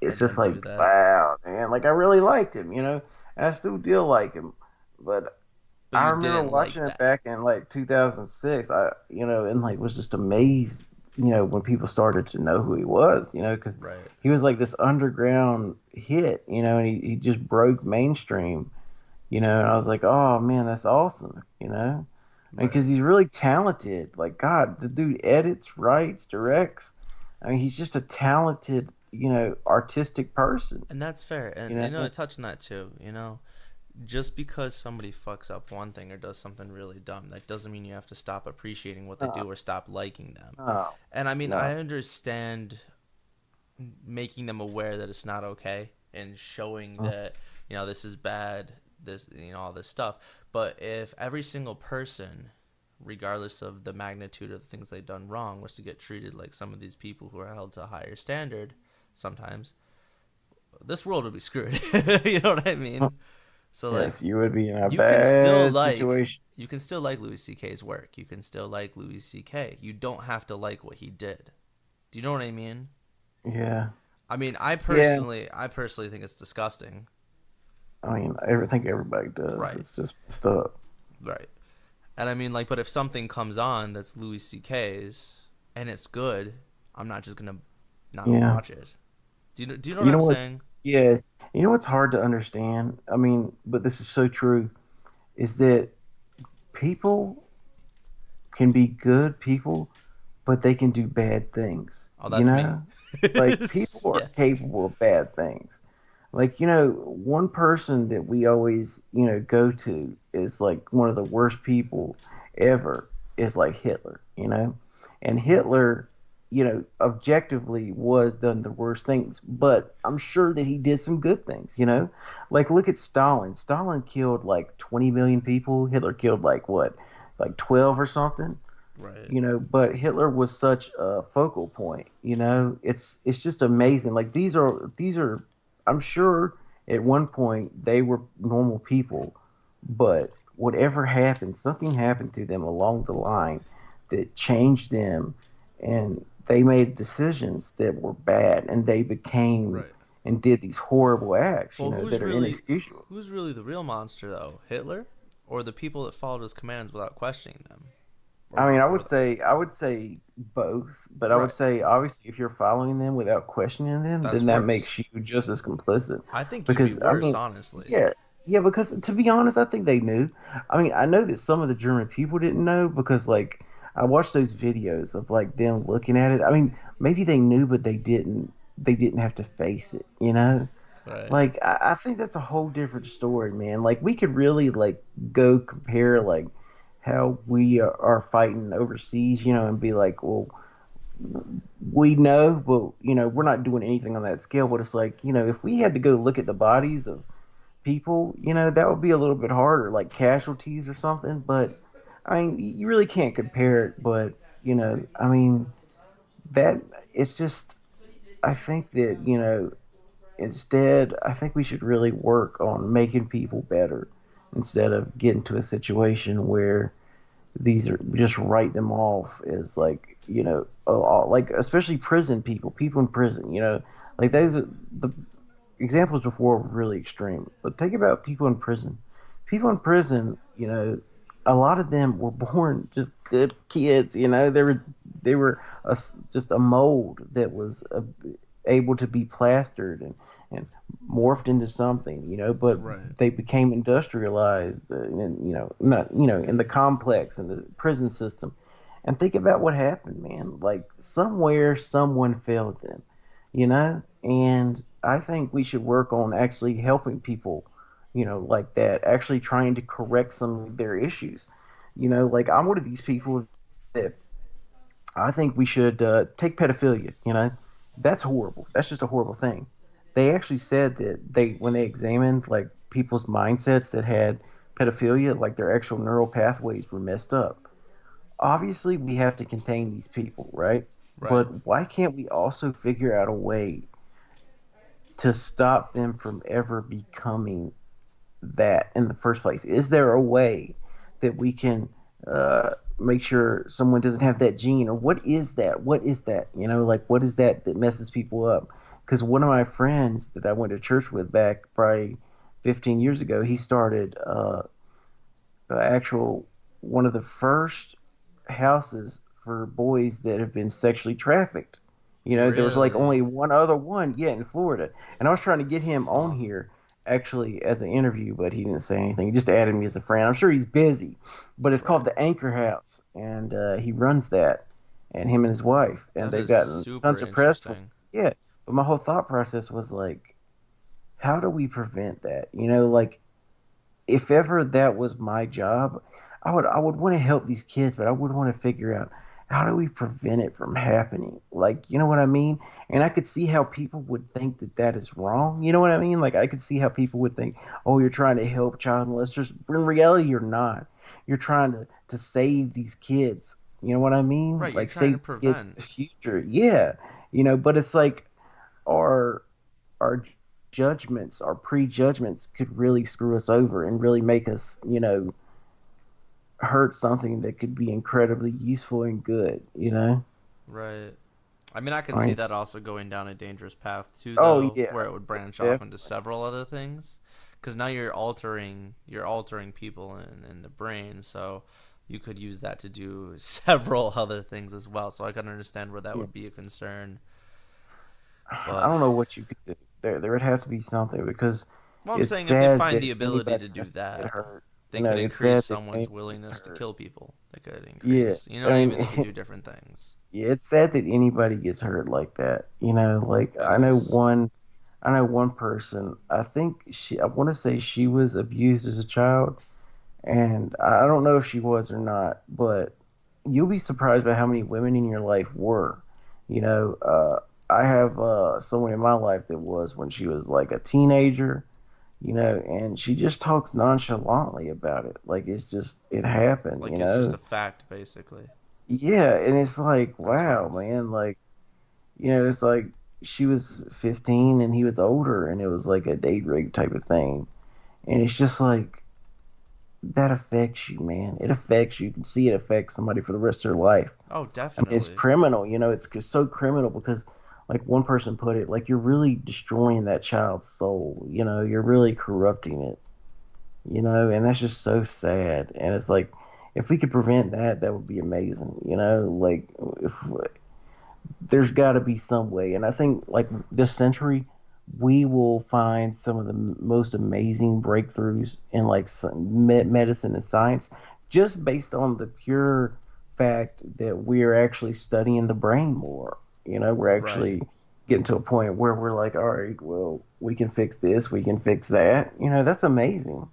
it's And just then do like, that. wow, man. Like, I really liked him, and I still do like him. But But I you remember didn't like watching it that. back in like 2006. And like was just amazed, when people started to know who he was, because Right. he was like this underground hit, and he just broke mainstream, and I was like, oh man, that's awesome, because he's really talented. Like, God, the dude edits, writes, directs. I mean, he's just a talented, artistic person. And that's fair. And, to touch on that too, just because somebody fucks up one thing or does something really dumb, that doesn't mean you have to stop appreciating what they do or stop liking them. No, And I mean, no. I understand making them aware that it's not okay and showing that, this is bad, this, all this stuff. But if every single person, regardless of the magnitude of the things they've done wrong, was to get treated like some of these people who are held to a higher standard sometimes, this world would be screwed. You know what I mean? So Yes, you would be in a you can still bad situation. you can still like Louis C.K.'s work. You can still like Louis C.K. You don't have to like what he did. Do you know what I mean? Yeah. I mean, I personally think it's disgusting. I mean, I think everybody does. Right. It's just messed up. Right. And I mean, like, but if something comes on that's Louis C.K.'s and it's good, I'm not just gonna not Yeah. watch it. Do you know what I'm saying? Yeah, You know what's hard to understand? I mean, but this is so true, is that people can be good people, but they can do bad things. Oh, You that's me. know? Like people are Yes. capable of bad things. Like, one person that we always, go to is like one of the worst people ever is like Hitler. And Hitler, objectively was done the worst things, but I'm sure that he did some good things. Like look at Stalin. Stalin killed like 20 million people. Hitler killed like what? Like 12 or something. Right. But Hitler was such a focal point. It's just amazing. Like these are I'm sure at one point they were normal people, but whatever happened, something happened to them along the line that changed them, and they made decisions that were bad, and they became Right. and did these horrible acts, Well, that are inexcusable. who's really the real monster though? Hitler, or the people that followed his commands without questioning them? Or I mean, I would both? say I would say both, but I would Right. say obviously if you're following them without questioning them, That's then that worse. makes you just as complicit. I think you'd be Because I worse, mean, honestly. yeah, yeah, because to be honest, I think they knew. I mean, I know that some of the German people didn't know because like I watched those videos of like them looking at it. I mean, maybe they knew, but they didn't have to face it. Right. Like I think that's a whole different story, man. Like we could really like go compare like how we are fighting overseas, and be like, well, we know, but we're not doing anything on that scale. But it's like, if we had to go look at the bodies of people, that would be a little bit harder, like casualties or something. But I mean, you really can't compare it. But I mean, that it's just, I think that instead, I think we should really work on making people better instead of getting to a situation where these are just write them off as like like especially prison people in prison. Like those are the examples before were really extreme. But think about people in prison. People in prison, a lot of them were born just good kids. They were just a mold that was able to be plastered and morphed into something, but Right. they became industrialized, and not in the complex and the prison system. And think about what happened, man. Like somewhere someone failed them, and I think we should work on actually helping people, like that, actually trying to correct some of their issues. Like I'm one of these people that I think we should take pedophilia. That's horrible. That's just a horrible thing. They actually said that when they examined like people's mindsets that had pedophilia, like their actual neural pathways were messed up. Obviously, we have to contain these people, right? Right. But why can't we also figure out a way to stop them from ever becoming that in the first place? Is there a way that we can make sure someone doesn't have that gene, or what is that? What is that? Like what is that messes people up? Because one of my friends that I went to church with back probably 15 years ago, he started actual one of the first houses for boys that have been sexually trafficked. There was like Really? only one other one, yeah, in Florida. And I was trying to get him on Huh. here actually as an interview, but he didn't say anything. He just added me as a friend. I'm sure he's busy, but it's called Right. the Anchor House, and he runs that, and him and his wife, and That they've is gotten super tons of press for. interesting. Yeah, but my whole thought process was like, how do we prevent that? Like if ever that was my job, I would want to help these kids, but I would want to figure out how do we prevent it from happening. Like, you know what I mean? And I could see how people would think that that is wrong. You know what I mean? Like I could see how people would think, "Oh, you're trying to help child molesters." But in reality, you're not. You're trying to save these kids. You know what I mean? Right. You're Like trying to save the kids' prevent. future. Yeah. But it's like our our judgments, our prejudgments could really screw us over and really make us, hurt something that could be incredibly useful and good. Right. I mean, I could I see mean, that also going down a dangerous path too, oh though, yeah, where it would branch off into definitely. several other things. Because now you're altering people in the brain, so you could use that to do several other things as well. So I can understand where that Yeah. would be a concern. I But don't know what you could do. There would have to be something because Well, I'm it's saying if they sad find that the ability anybody to do has to get that, hurt. they You know, could it's increase sad that someone's anybody willingness gets to hurt. kill people. They could Yeah, increase, you know I what I mean, mean? They could do different things. yeah, it's sad that anybody gets hurt like that. You know, like It is. I know one person. I want to say she was abused as a child, and I don't know if she was or not, but you'll be surprised by how many women in your life were. You know, I have someone in my life that was when she was like a teenager, you know, and she just talks nonchalantly about it. Like it happened, you Like it's just know? a fact, basically. Yeah, and it's like, That's wow, rough. man, like, you know, it's like she was 15 and he was older and it was like a date rape type of thing. And it's just like, that affects you, man. It affects you. You can see it affects somebody for the rest of their life. Oh, I mean, it's definitely. criminal, you know, it's just so criminal because, like one person put it, like you're really destroying that child's soul, you know, you're really corrupting it, you know, and that's just so sad. And it's like, if we could prevent that, that would be amazing, you know, like if there's got to be some way. And I think like this century, we will find some of the most amazing breakthroughs in like medicine and science just based on the pure fact that we're actually studying the brain more. You know, we're Right. actually getting to a point where we're like, all right, well, we can fix this, we can fix that. You know, that's amazing.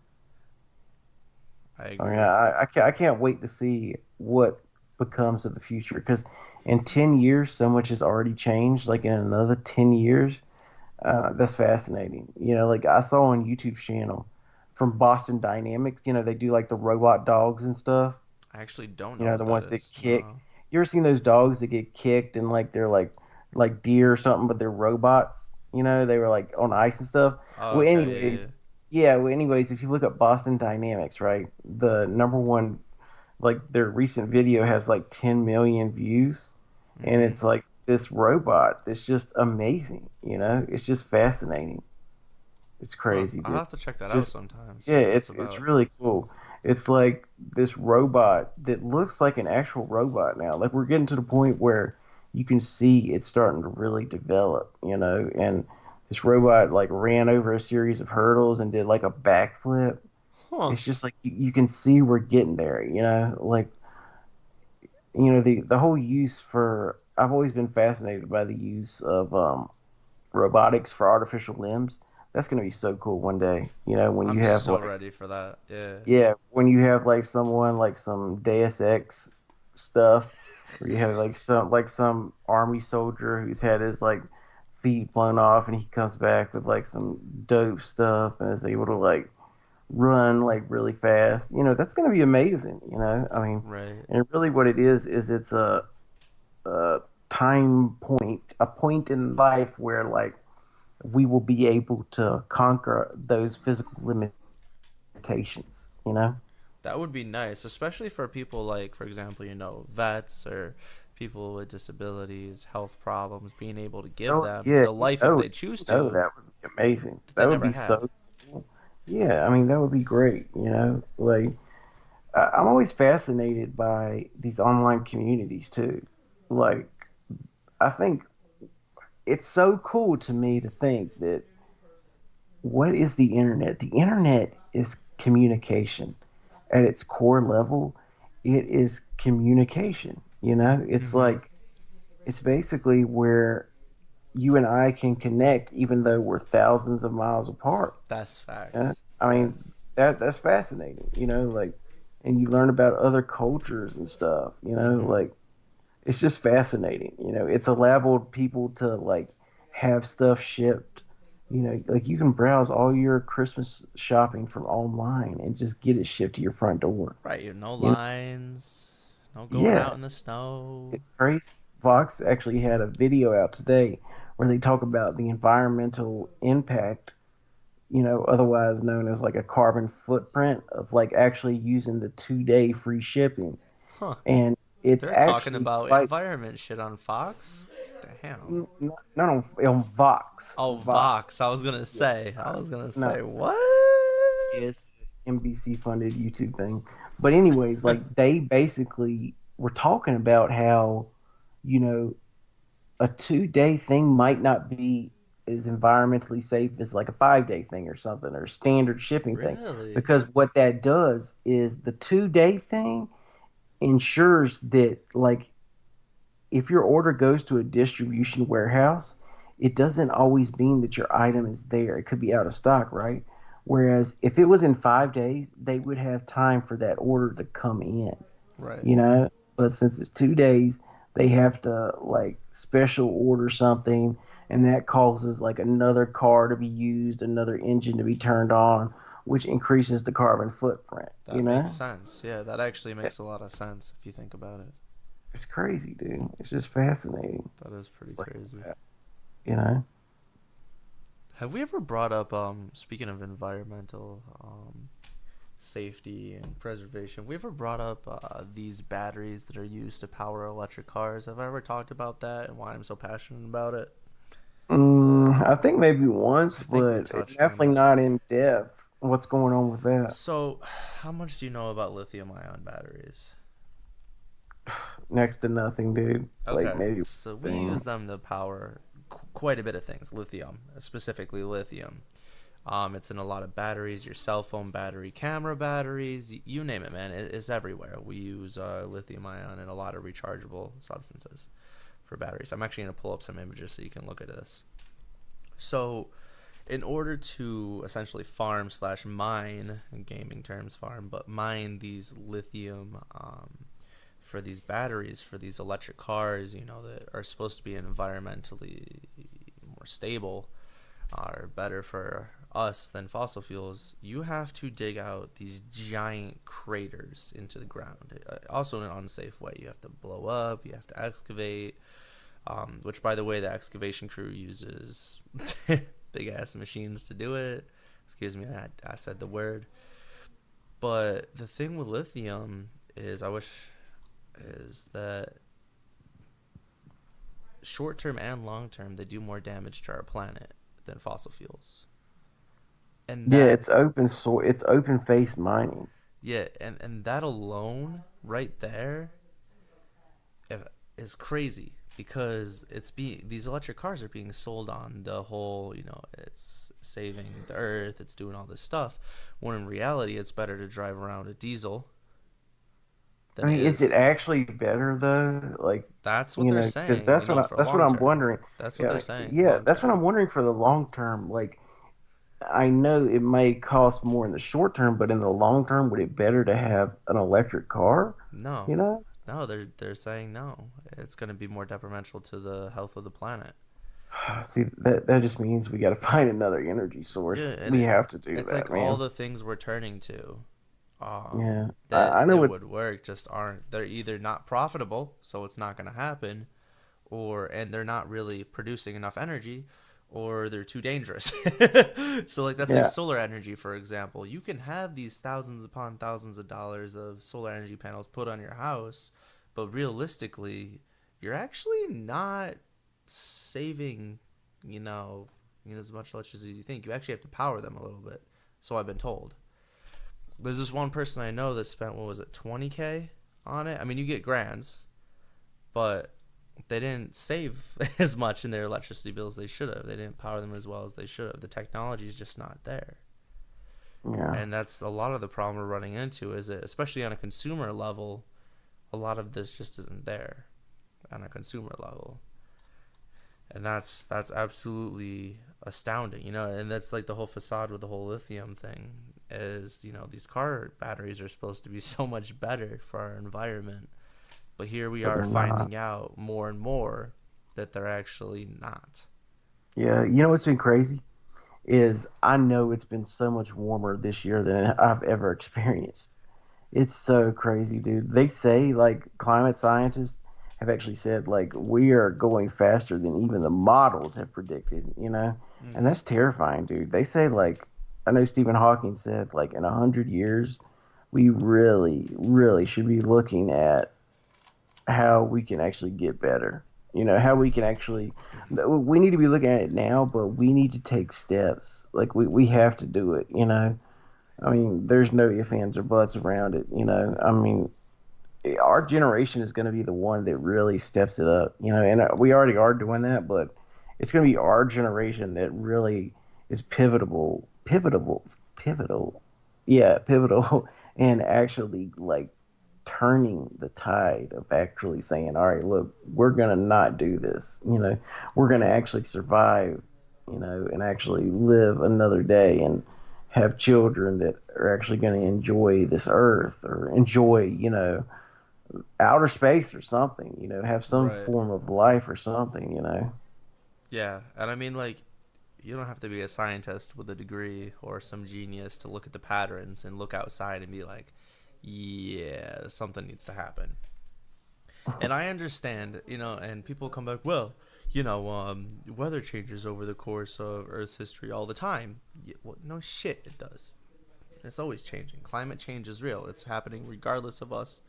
I I mean, agree. I can't wait to see what becomes of the future because in 10 years, so much has already changed. Like in another 10 years, that's fascinating. You know, like I saw on YouTube channel from Boston Dynamics, you know, they do like the robot dogs and stuff. I actually don't You know know, what the that ones that is. kick. No. You ever seen those dogs that get kicked and like they're like deer or something, but they're robots? You know, they were like on ice and stuff. Oh, Well, okay. Yeah, yeah. anyways, yeah. Well, anyways, if you look at Boston Dynamics, right, the number one like their recent video has like 10 million views, and Mm-hmm. it's like this robot that's just amazing. You know, it's just fascinating. It's Huh. crazy, I'll dude. have to check that It's out just sometime. See yeah, what that's it's about. really cool. It's like this robot that looks like an actual robot now. Like we're getting to the point where you can see it's starting to really develop, you know, and this robot like ran over a series of hurdles and did like a backflip. Huh. It's just like you can see we're getting there, you know, like you know the whole use for I've always been fascinated by the use of robotics for artificial limbs. That's going to be so cool one day. You know, when you I'm have so like ready for that. Yeah. yeah, when you have like someone like some Deus Ex stuff, where you have like some army soldier who's had his like feet blown off, and he comes back with like some dope stuff and is able to like run like really fast. You know, that's going to be amazing. You know, I mean, Right. and really what it is it's a time point, a point in life where like we will be able to conquer those physical limitations. You know? That would be nice, especially for people like, for example, vets or people with disabilities, health problems, being able to give Oh them yeah, the life if they choose to that would be amazing. that they That would never be had. so cool. Yeah, I mean that would be great. You know, like I'm always fascinated by these online communities too. Like I think it's so cool to me to think that what is the internet? The internet is communication at its core level. It is communication. You know, it's Mm-hmm. like it's basically where you and I can connect even though we're thousands of miles apart. That's Yeah? facts. I mean Yes. that's fascinating, you know, like and you learn about other cultures and stuff, you know, Mm-hmm. like it's just fascinating, you know. It's allowed people to like have stuff shipped, you know, like you can browse all your Christmas shopping from online and just get it shipped to your front door. Right. No You know, lines. No going yeah, out in the snow. it's crazy. Vox actually had a video out today where they talk about the environmental impact, you know, otherwise known as like a carbon footprint of like actually using the 2 day free shipping. Huh. And it's They're talking actually about quite environment shit on Fox. Damn. not on Vox. Oh, Vox. Vox. I was gonna Yeah, say. I was Vox. gonna No, say what? it's NBC funded YouTube thing. But anyways, like they basically were talking about how, you know, a 2 day thing might not be as environmentally safe as like a 5-day thing or something, or standard shipping thing. Really? Because what that does is the 2-day thing ensures that, like, if your order goes to a distribution warehouse, it doesn't always mean that your item is there. It could be out of stock, right? Whereas if it was in 5 days, they would have time for that order to come in, Right. you know? But since it's 2 days, they have to like special order something, and that causes like another car to be used, another engine to be turned on, which increases the carbon footprint, That makes sense. Yeah, that actually makes a lot of sense if you think about it. It's crazy, dude. It's just fascinating. That is pretty It's like crazy. that, you know? Have we ever brought up, speaking of environmental safety and preservation, have we ever brought up these batteries that are used to power electric cars? Have I ever talked about that and why I'm so passionate about it? I think maybe once, I think we but touched definitely on it. not in depth. What's going on with that? So, how much do you know about lithium-ion batteries? Next to nothing, dude. Okay, Like maybe. so we use them to power quite a bit of things. Lithium, specifically lithium. It's in a lot of batteries, your cell phone battery, camera batteries, you name it, man. It's everywhere. We use lithium ion in a lot of rechargeable substances for batteries. I'm actually going to pull up some images so you can look at this. So, in order to essentially farm / mine, in gaming terms farm, but mine these lithium for these batteries, for these electric cars, that are supposed to be environmentally more stable, are better for us than fossil fuels, you have to dig out these giant craters into the ground. Also in an unsafe way. You have to blow up, you have to excavate, which, by the way, the excavation crew uses big-ass machines to do it. Excuse me, I said the word. But the thing with lithium is that short-term and long-term, they do more damage to our planet than fossil fuels. And Yeah, it's it's open face mining. yeah, and that alone right there is crazy, because these electric cars are being sold on the whole, it's saving the earth, it's doing all this stuff, when in reality it's better to drive around a diesel I than mean, it is is. it actually better though? Like, That's what they're saying, because that's for that's what long I'm term. wondering. That's what Yeah, they're saying, yeah, long that's what term. I'm wondering for the long term. Like, I know it may cost more in the short term, but in the long term, would it better to have an electric car? No, You know? no, they're saying no. It's going to be more detrimental to the health of the planet. See, that just means we got to find another energy source. Yeah, and We have to do it's that, like all man. the things we're turning to, Yeah, I that know would it's work just aren't. They're either not profitable, so it's not going to happen, and they're not really producing enough energy, or they're too dangerous. So, like, that's like yeah, solar energy, for example. You can have these thousands upon thousands of dollars of solar energy panels put on your house, but realistically, you're actually not saving, as much electricity as you think. You actually have to power them a little bit. So I've been told. There's this one person I know that spent, what was it, 20K on it? I mean, you get grants, but they didn't save as much in their electricity bills as they should have. They didn't power them as well as they should have. The technology is just not there. yeah. And that's a lot of the problem we're running into, is that, especially on a consumer level, a lot of this just isn't there on a consumer level. And that's absolutely astounding, and that's like the whole facade with the whole lithium thing is, these car batteries are supposed to be so much better for our environment, but here we But are they're not. finding out more and more that they're actually not. Yeah, you know what's been crazy is I know it's been so much warmer this year than I've ever experienced. It's so crazy, dude. They say, like, climate scientists have actually said, like, we are going faster than even the models have predicted. And Hmm. that's terrifying, dude. They say, like, I know Stephen Hawking said, like, in 100 years, we really, really should be looking at how we can actually get better. How we can actually, we need to be looking at it now, but we need to take steps. Like, we have to do it. I mean, there's no ifs, ands, or buts around it. I mean, our generation is going to be the one that really steps it up. And we already are doing that, but it's going to be our generation that really is pivotal, yeah, pivotal, and actually like turning the tide of actually saying, all right, look, we're going to not do this. We're going to actually survive, and actually live another day and have children that are actually going to enjoy this earth or enjoy, outer space or something, have some Right. form of life or something, Yeah, and I mean, like, you don't have to be a scientist with a degree or some genius to look at the patterns and look outside and be like, yeah, something needs to happen. And I understand, and people come back, well, weather changes over the course of Earth's history all the time. Yeah, well, no shit, it does. It's always changing. Climate change is real. It's happening regardless of us.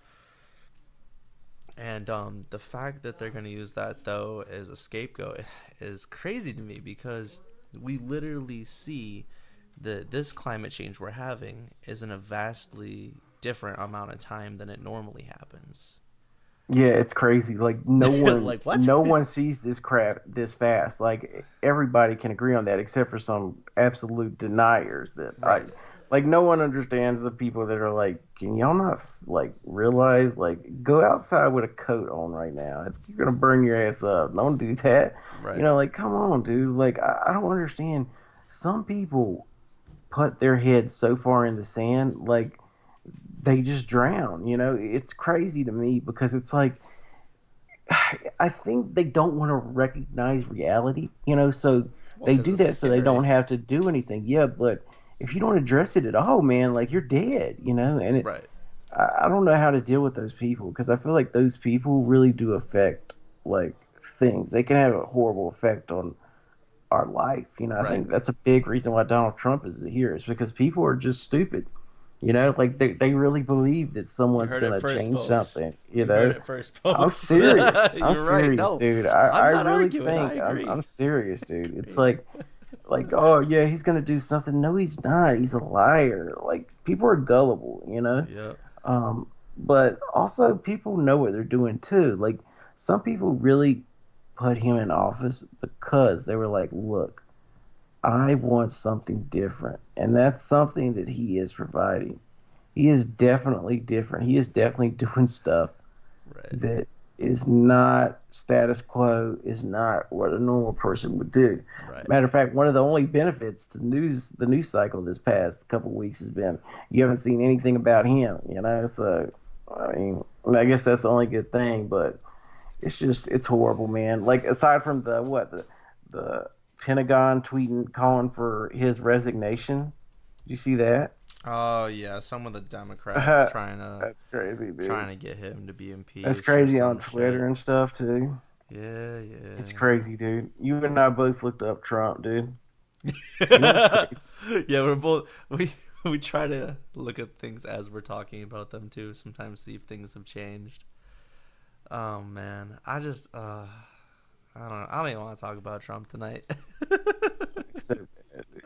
And the fact that they're going to use that, though, as a scapegoat is crazy to me, because we literally see that this climate change we're having is in a vastly different amount of time than it normally happens. Yeah, it's crazy. Like no one, Like, what? no one sees this crap this fast. Like everybody can agree on that, except for some absolute deniers. Right. Like no one understands the people that are like, can y'all not like realize? Like, go outside with a coat on right now. You're gonna burn your ass up. Don't do that. Right. Like come on, dude. Like I don't understand. Some people put their heads so far in the sand, like they just drown. It's crazy to me because it's like I think they don't want to recognize reality. So they 'cause do it's that so they scary. don't have to do anything. Yeah, but if you don't address it at all, man, like you're dead. And Right. I don't know how to deal with those people because I feel like those people really do affect like things. They can have a horrible effect on our life. I Right. think that's a big reason why Donald Trump is here. Is because people are just stupid. Like they really believe that You someone's heard it gonna first, change folks. something. You heard it first, folks. I'm serious. I'm You're right. serious, No, dude. I'm I not really arguing. think I agree. I'm serious, dude. It's like oh yeah, he's gonna do something. No, he's not. He's a liar. Like people are gullible, Yeah. But also people know what they're doing too. Like some people really put him in office because they were like, look, I want something different, and that's something that he is providing. He is definitely different. He is definitely doing stuff Right. that is not status quo, is not what a normal person would do. Right. Matter of fact, one of the only benefits to the news cycle this past couple of weeks has been you haven't seen anything about him, So I mean, I guess that's the only good thing, but it's horrible, man. Like aside from the Pentagon tweeting calling for his resignation. Did you see that? Oh yeah, some of the Democrats That's crazy, dude. trying to get him to be impeached. That's or crazy some on Twitter shit. and stuff too. Yeah. It's crazy, dude. You and I both looked up Trump, dude. It's crazy. Yeah, we're both we try to look at things as we're talking about them too. Sometimes see if things have changed. Oh man, I just I don't know. I don't even want to talk about Trump tonight. It's so bad, dude.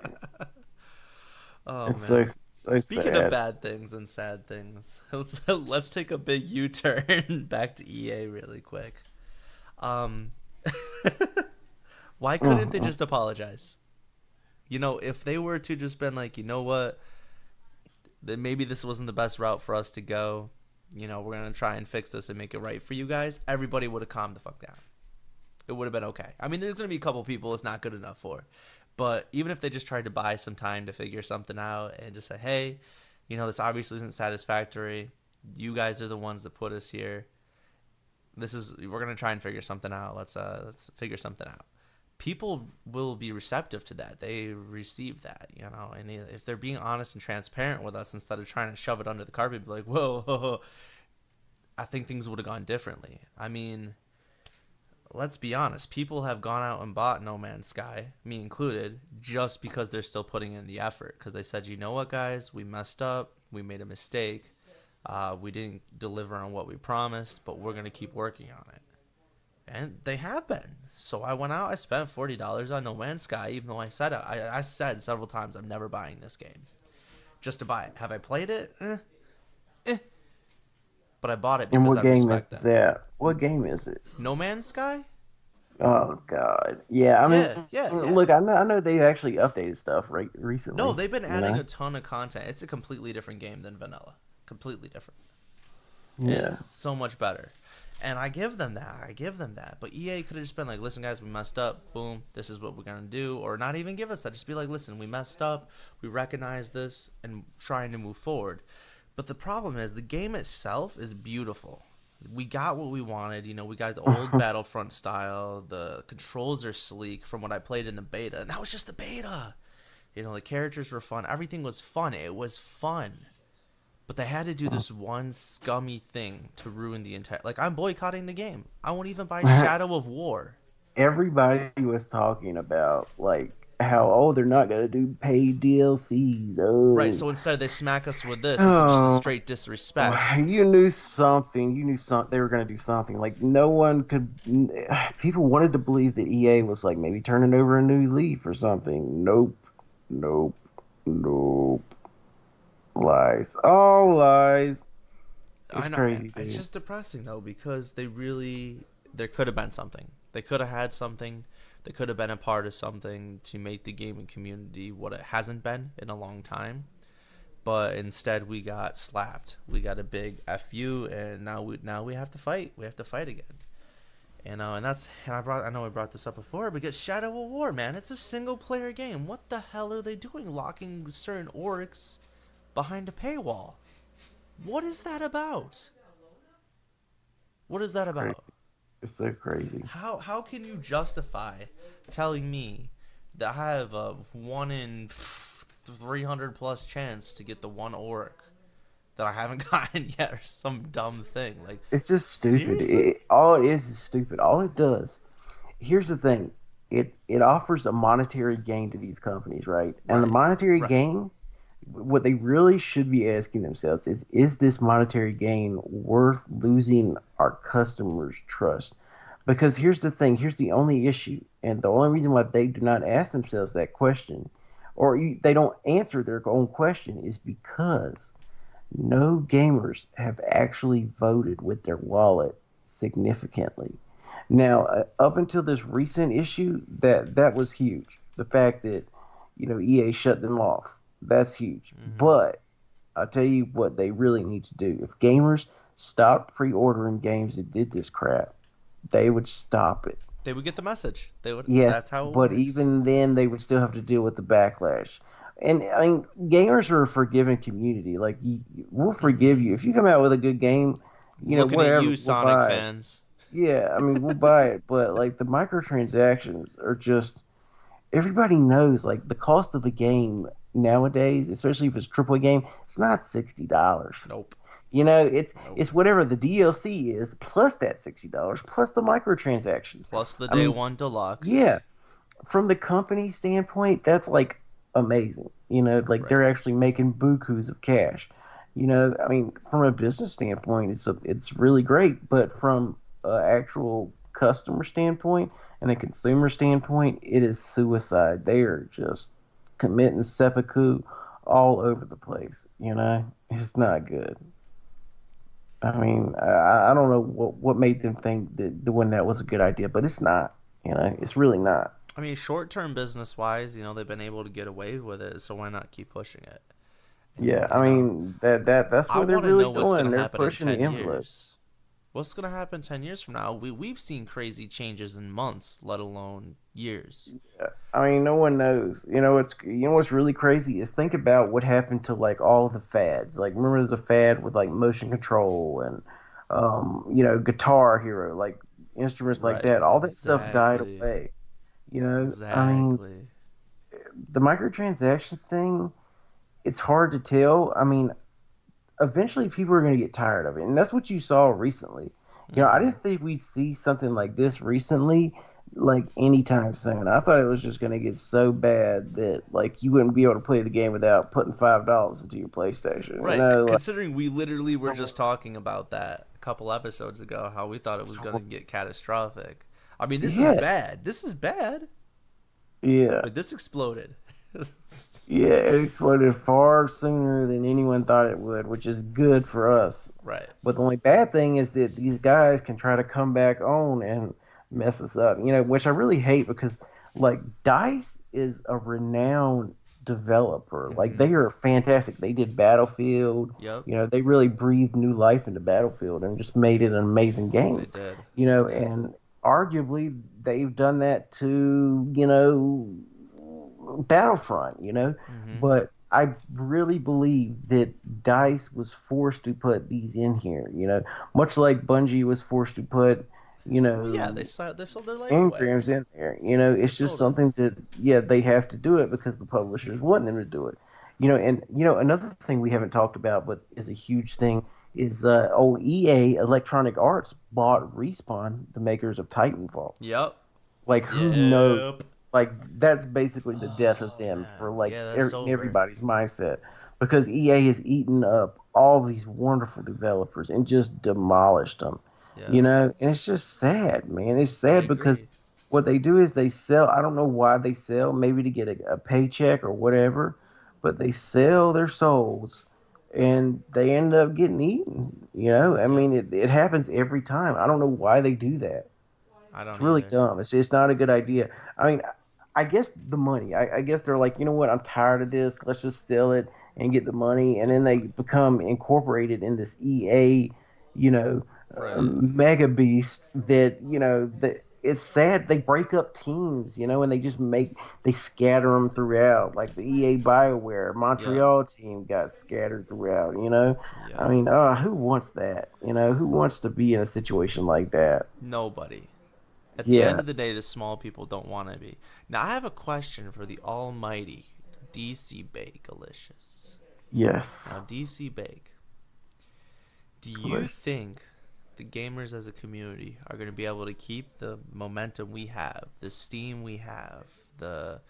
Oh It's man. so Speaking sad. of bad things and sad things, let's take a big U-turn back to EA really quick. Why couldn't they just apologize? If they were to just been like, you know what, then maybe this wasn't the best route for us to go. We're gonna try and fix this and make it right for you guys. Everybody would have calmed the fuck down. It would have been okay. I mean, there's gonna be a couple people it's not good enough for, but even if they just tried to buy some time to figure something out and just say, hey, this obviously isn't satisfactory. You guys are the ones that put us here. We're gonna try and figure something out. Let's figure something out. People will be receptive to that. They receive that, and if they're being honest and transparent with us instead of trying to shove it under the carpet, be like, whoa, I think things would have gone differently. I mean, let's be honest. People have gone out and bought No Man's Sky, me included, just because they're still putting in the effort. Because they said, you know what, guys, we messed up. We made a mistake. We didn't deliver on what we promised, but we're going to keep working on it. And they have been. So I went out, I spent $40 on No Man's Sky, even though I said several times I'm never buying this game. Just to buy it. Have I played it? But I bought it And because what I game respect is them. that? What game is it? No Man's Sky? Oh God, yeah. I mean, Yeah. look, I know they actually updated stuff recently. No, they've been you adding know? a ton of content. It's a completely different game than vanilla. Completely different. Yeah. It's so much better. And I give them that. But EA could have just been like, listen, guys, we messed up. Boom. This is what we're going to do. Or not even give us that. Just be like, listen, we messed up. We recognize this and trying to move forward. But the problem is the game itself is beautiful. We got what we wanted. We got the old Battlefront style. The controls are sleek from what I played in the beta. And that was just the beta. The characters were fun. Everything was fun. It was fun. But they had to do this one scummy thing to ruin the entire... Like, I'm boycotting the game. I won't even buy Shadow of War. Everybody was talking about like how they're not gonna do paid DLCs. Oh. Right, so instead they smack us with this. It's just a straight disrespect. You knew something. You knew they were gonna do something. Like no one could. People wanted to believe that EA was like maybe turning over a new leaf or something. Nope. Lies. All lies. It's I know. crazy. It's just depressing though because there could have been something. They could have had something. They could have been a part of something to make the gaming community what it hasn't been in a long time. But instead we got slapped. We got a big FU, and now we have to fight. We have to fight again. I know I brought this up before because Shadow of War, man, it's a single player game. What the hell are they doing locking certain orcs behind a paywall? What is that about? What is that about? It's so crazy. How can you justify telling me that I have a 1 in 300 plus chance to get the one orc that I haven't gotten yet, or some dumb thing? Like, it's just stupid. Seriously? All it is stupid. All it does. Here's the thing. It offers a monetary gain to these companies, right? And the monetary gain, what they really should be asking themselves is this monetary gain worth losing our customers' trust? Because here's the thing. Here's the only issue, and the only reason why they do not ask themselves that question, or they don't answer their own question, is because no gamers have actually voted with their wallet significantly. Now, up until this recent issue, that was huge. The fact that EA shut them off, that's huge. Mm-hmm. But I'll tell you what they really need to do. If gamers stopped pre-ordering games that did this crap, they would stop it. They would get the message. They would. Yes, that's how it but works. Even then, they would still have to deal with the backlash. And I mean, gamers are a forgiving community. Like, we'll forgive you if you come out with a good game. Looking whatever, at you, we'll Sonic fans. Yeah, I mean, we'll buy it. But like the microtransactions are just, everybody knows like the cost of a game nowadays, especially if it's a AAA game, it's not $60. Nope. It's whatever the DLC is plus that $60 plus the microtransactions plus the day one deluxe. Yeah, from the company standpoint, that's like amazing. They're actually making bukus of cash. I mean, from a business standpoint, it's really great. But from an actual customer standpoint and a consumer standpoint, it is suicide. They are just committing seppuku all over the place. It's not good. I mean, I don't know what made them think that doing that was a good idea, but it's not. It's really not. I mean, short-term business-wise, they've been able to get away with it, so why not keep pushing it? Yeah, I mean, that's what they're really doing. They're pushing the envelope. What's going to happen 10 years from now? We've seen crazy changes in months, let alone years. Yeah. I mean, no one knows. What's really crazy is think about what happened to like all the fads. Like, remember there's a fad with like motion control and Guitar Hero, like instruments like that. All that stuff died away. Exactly. I mean, the microtransaction thing, it's hard to tell. I mean, eventually people are going to get tired of it, and that's what you saw recently. I didn't think we'd see something like this recently, like anytime soon. I thought it was just going to get so bad that like you wouldn't be able to play the game without putting $5 into your PlayStation. Right. Considering we literally were just talking about that a couple episodes ago, how we thought it was going to get catastrophic. I mean, this is bad. This is bad. Yeah. But this exploded. Yeah, it exploded far sooner than anyone thought it would, which is good for us. Right. But the only bad thing is that these guys can try to come back on and mess us up. You know, which I really hate because like DICE is a renowned developer. Like they are fantastic. They did Battlefield. Yep. You know, they really breathed new life into Battlefield and just made it an amazing game. They did. You know, They did. and arguably they've done that to, you know, Battlefront, you know. But I really believe that DICE was forced to put these in here, you know, much like Bungie was forced to put, you know, Yeah, they sold their life away. engrams in there. You know, it's just sold something that, yeah, they have to do it because the publishers want them to do it. You know, and, you know, another thing we haven't talked about, but is a huge thing, is EA, Electronic Arts, bought Respawn, the makers of Titanfall. Yep. Like, who knows? Like, that's basically the death of them man. for, like, Yeah, that's over. everybody's mindset. Because EA has eaten up all these wonderful developers and just demolished them. Yeah. You know? And it's just sad, man. It's sad because agree. what they do is they sell. I don't know why they sell, maybe to get a paycheck or whatever, but they sell their souls and they end up getting eaten. You know? I mean, it happens every time. I don't know why they do that. I don't It's really either. dumb. It's not a good idea. I mean, I guess the money. I guess they're like, you know what? I'm tired of this. Let's just sell it and get the money, and then they become incorporated in this EA, you know, Right. mega beast that, you know, that it's sad. They break up teams, you know, and they scatter them throughout. Like the EA BioWare Montreal team got scattered throughout. You know, Yeah. I mean, who wants that? You know, who wants to be in a situation like that? Nobody. At the Yeah. end of the day, the small people don't want to be. Now, I have a question for the almighty DC Bakelicious. Yes. Now, DC Bake, do you course. think the gamers as a community are going to be able to keep the momentum we have, the steam we have, the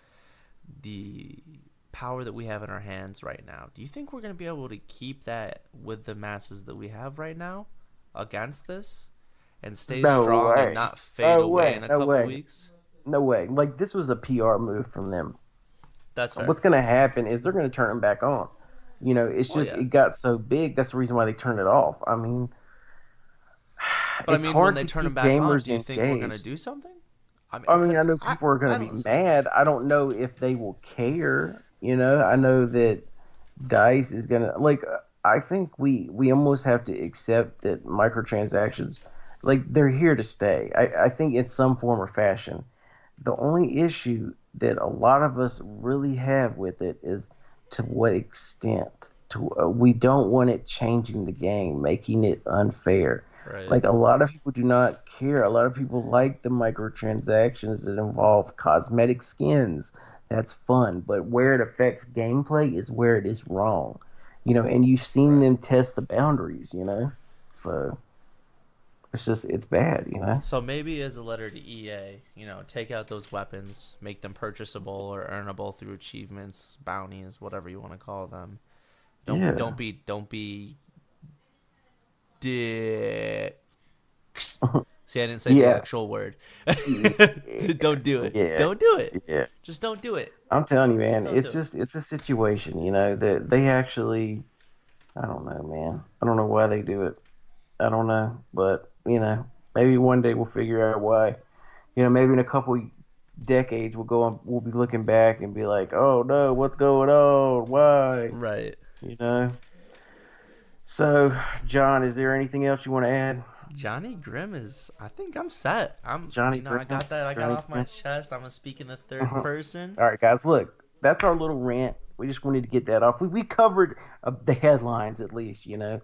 power that we have in our hands right now? Do you think we're going to be able to keep that with the masses that we have right now against this and stay No strong way. and not fade No away way. in a No couple way. weeks? No way. Like, this was a PR move from them. That's fair. What's going to happen is they're going to turn them back on. You know, it's just, yeah. it got so big. That's the reason why they turned it off. I mean, But it's I mean, hard when they to turn them keep back on, gamers do you think we're going to engaged. do something? I mean, 'cause I know people are going I to don't be see- mad. I don't know if they will care. You know, I know that DICE is going to, like, I think we almost have to accept that microtransactions, like, they're here to stay. I think in some form or fashion. The only issue that a lot of us really have with it is to what extent. We don't want it changing the game, making it unfair. Right. Like, a lot of people do not care. A lot of people like the microtransactions that involve cosmetic skins. That's fun. But where it affects gameplay is where it is wrong. You know, and you've seen them test the boundaries, you know? So it's bad, you know? So maybe as a letter to EA, you know, take out those weapons, make them purchasable or earnable through achievements, bounties, whatever you want to call them. Don't be dicks. See, I didn't say the Yeah. actual word. Don't do it. Yeah. Don't do it. Yeah. Just don't do it. I'm telling you, man, don't it's do it. just it's a situation, you know, that they actually, I don't know, man. I don't know why they do it. I don't know, but you know, maybe one day we'll figure out why. You know, maybe in a couple decades we'll be looking back and be like, oh no, what's going on? Why? Right. You know. So, John, is there anything else you want to add? Johnny Grimm is. I think I'm set. Johnny I Grimm? got that. I got Johnny off my Grimm? chest. I'm gonna speak in the third person. All right, guys, look, that's our little rant. We just wanted to get that off. We covered the headlines at least, you know.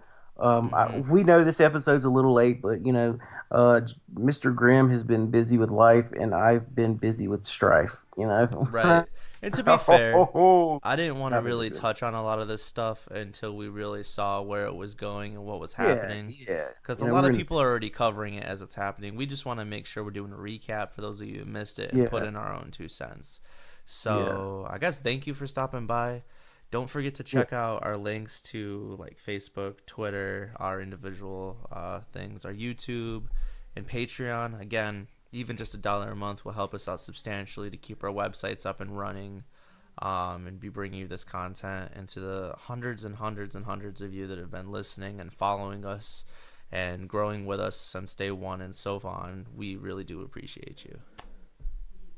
We know this episode's a little late, but you know, Mr. Grimm has been busy with life, and I've been busy with strife. You know, Right. And to be fair, Oh, I didn't want to That was really good. touch on a lot of this stuff until we really saw where it was going and what was happening. Yeah, Because You a know, lot we're of gonna- people are already covering it as it's happening. We just want to make sure we're doing a recap for those of you who missed it and Yeah. put in our own 2 cents. So I guess thank you for stopping by. Don't forget to check out our links to like Facebook, Twitter, our individual things, our YouTube, and Patreon. Again, even just $1 a month will help us out substantially to keep our websites up and running, and be bringing you this content, and to the hundreds and hundreds and hundreds of you that have been listening and following us and growing with us since day one and so on. We really do appreciate you.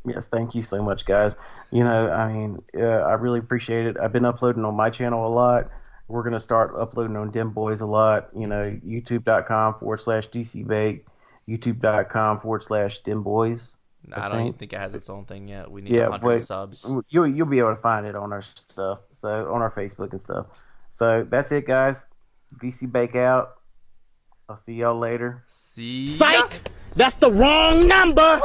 Yes, thank you so much, guys. I mean, I really appreciate it. I've been uploading on my channel a lot. We're going to start uploading on Dem Boys a lot. YouTube.com/DCBake, YouTube.com/Dem Boys. I don't even think it has its own thing yet. We need Yeah, 100 subs. You'll be able to find it on our stuff, so on our Facebook and stuff. So that's it, guys. DC Bake out. I'll see y'all later. See ya. Psych! That's the wrong number!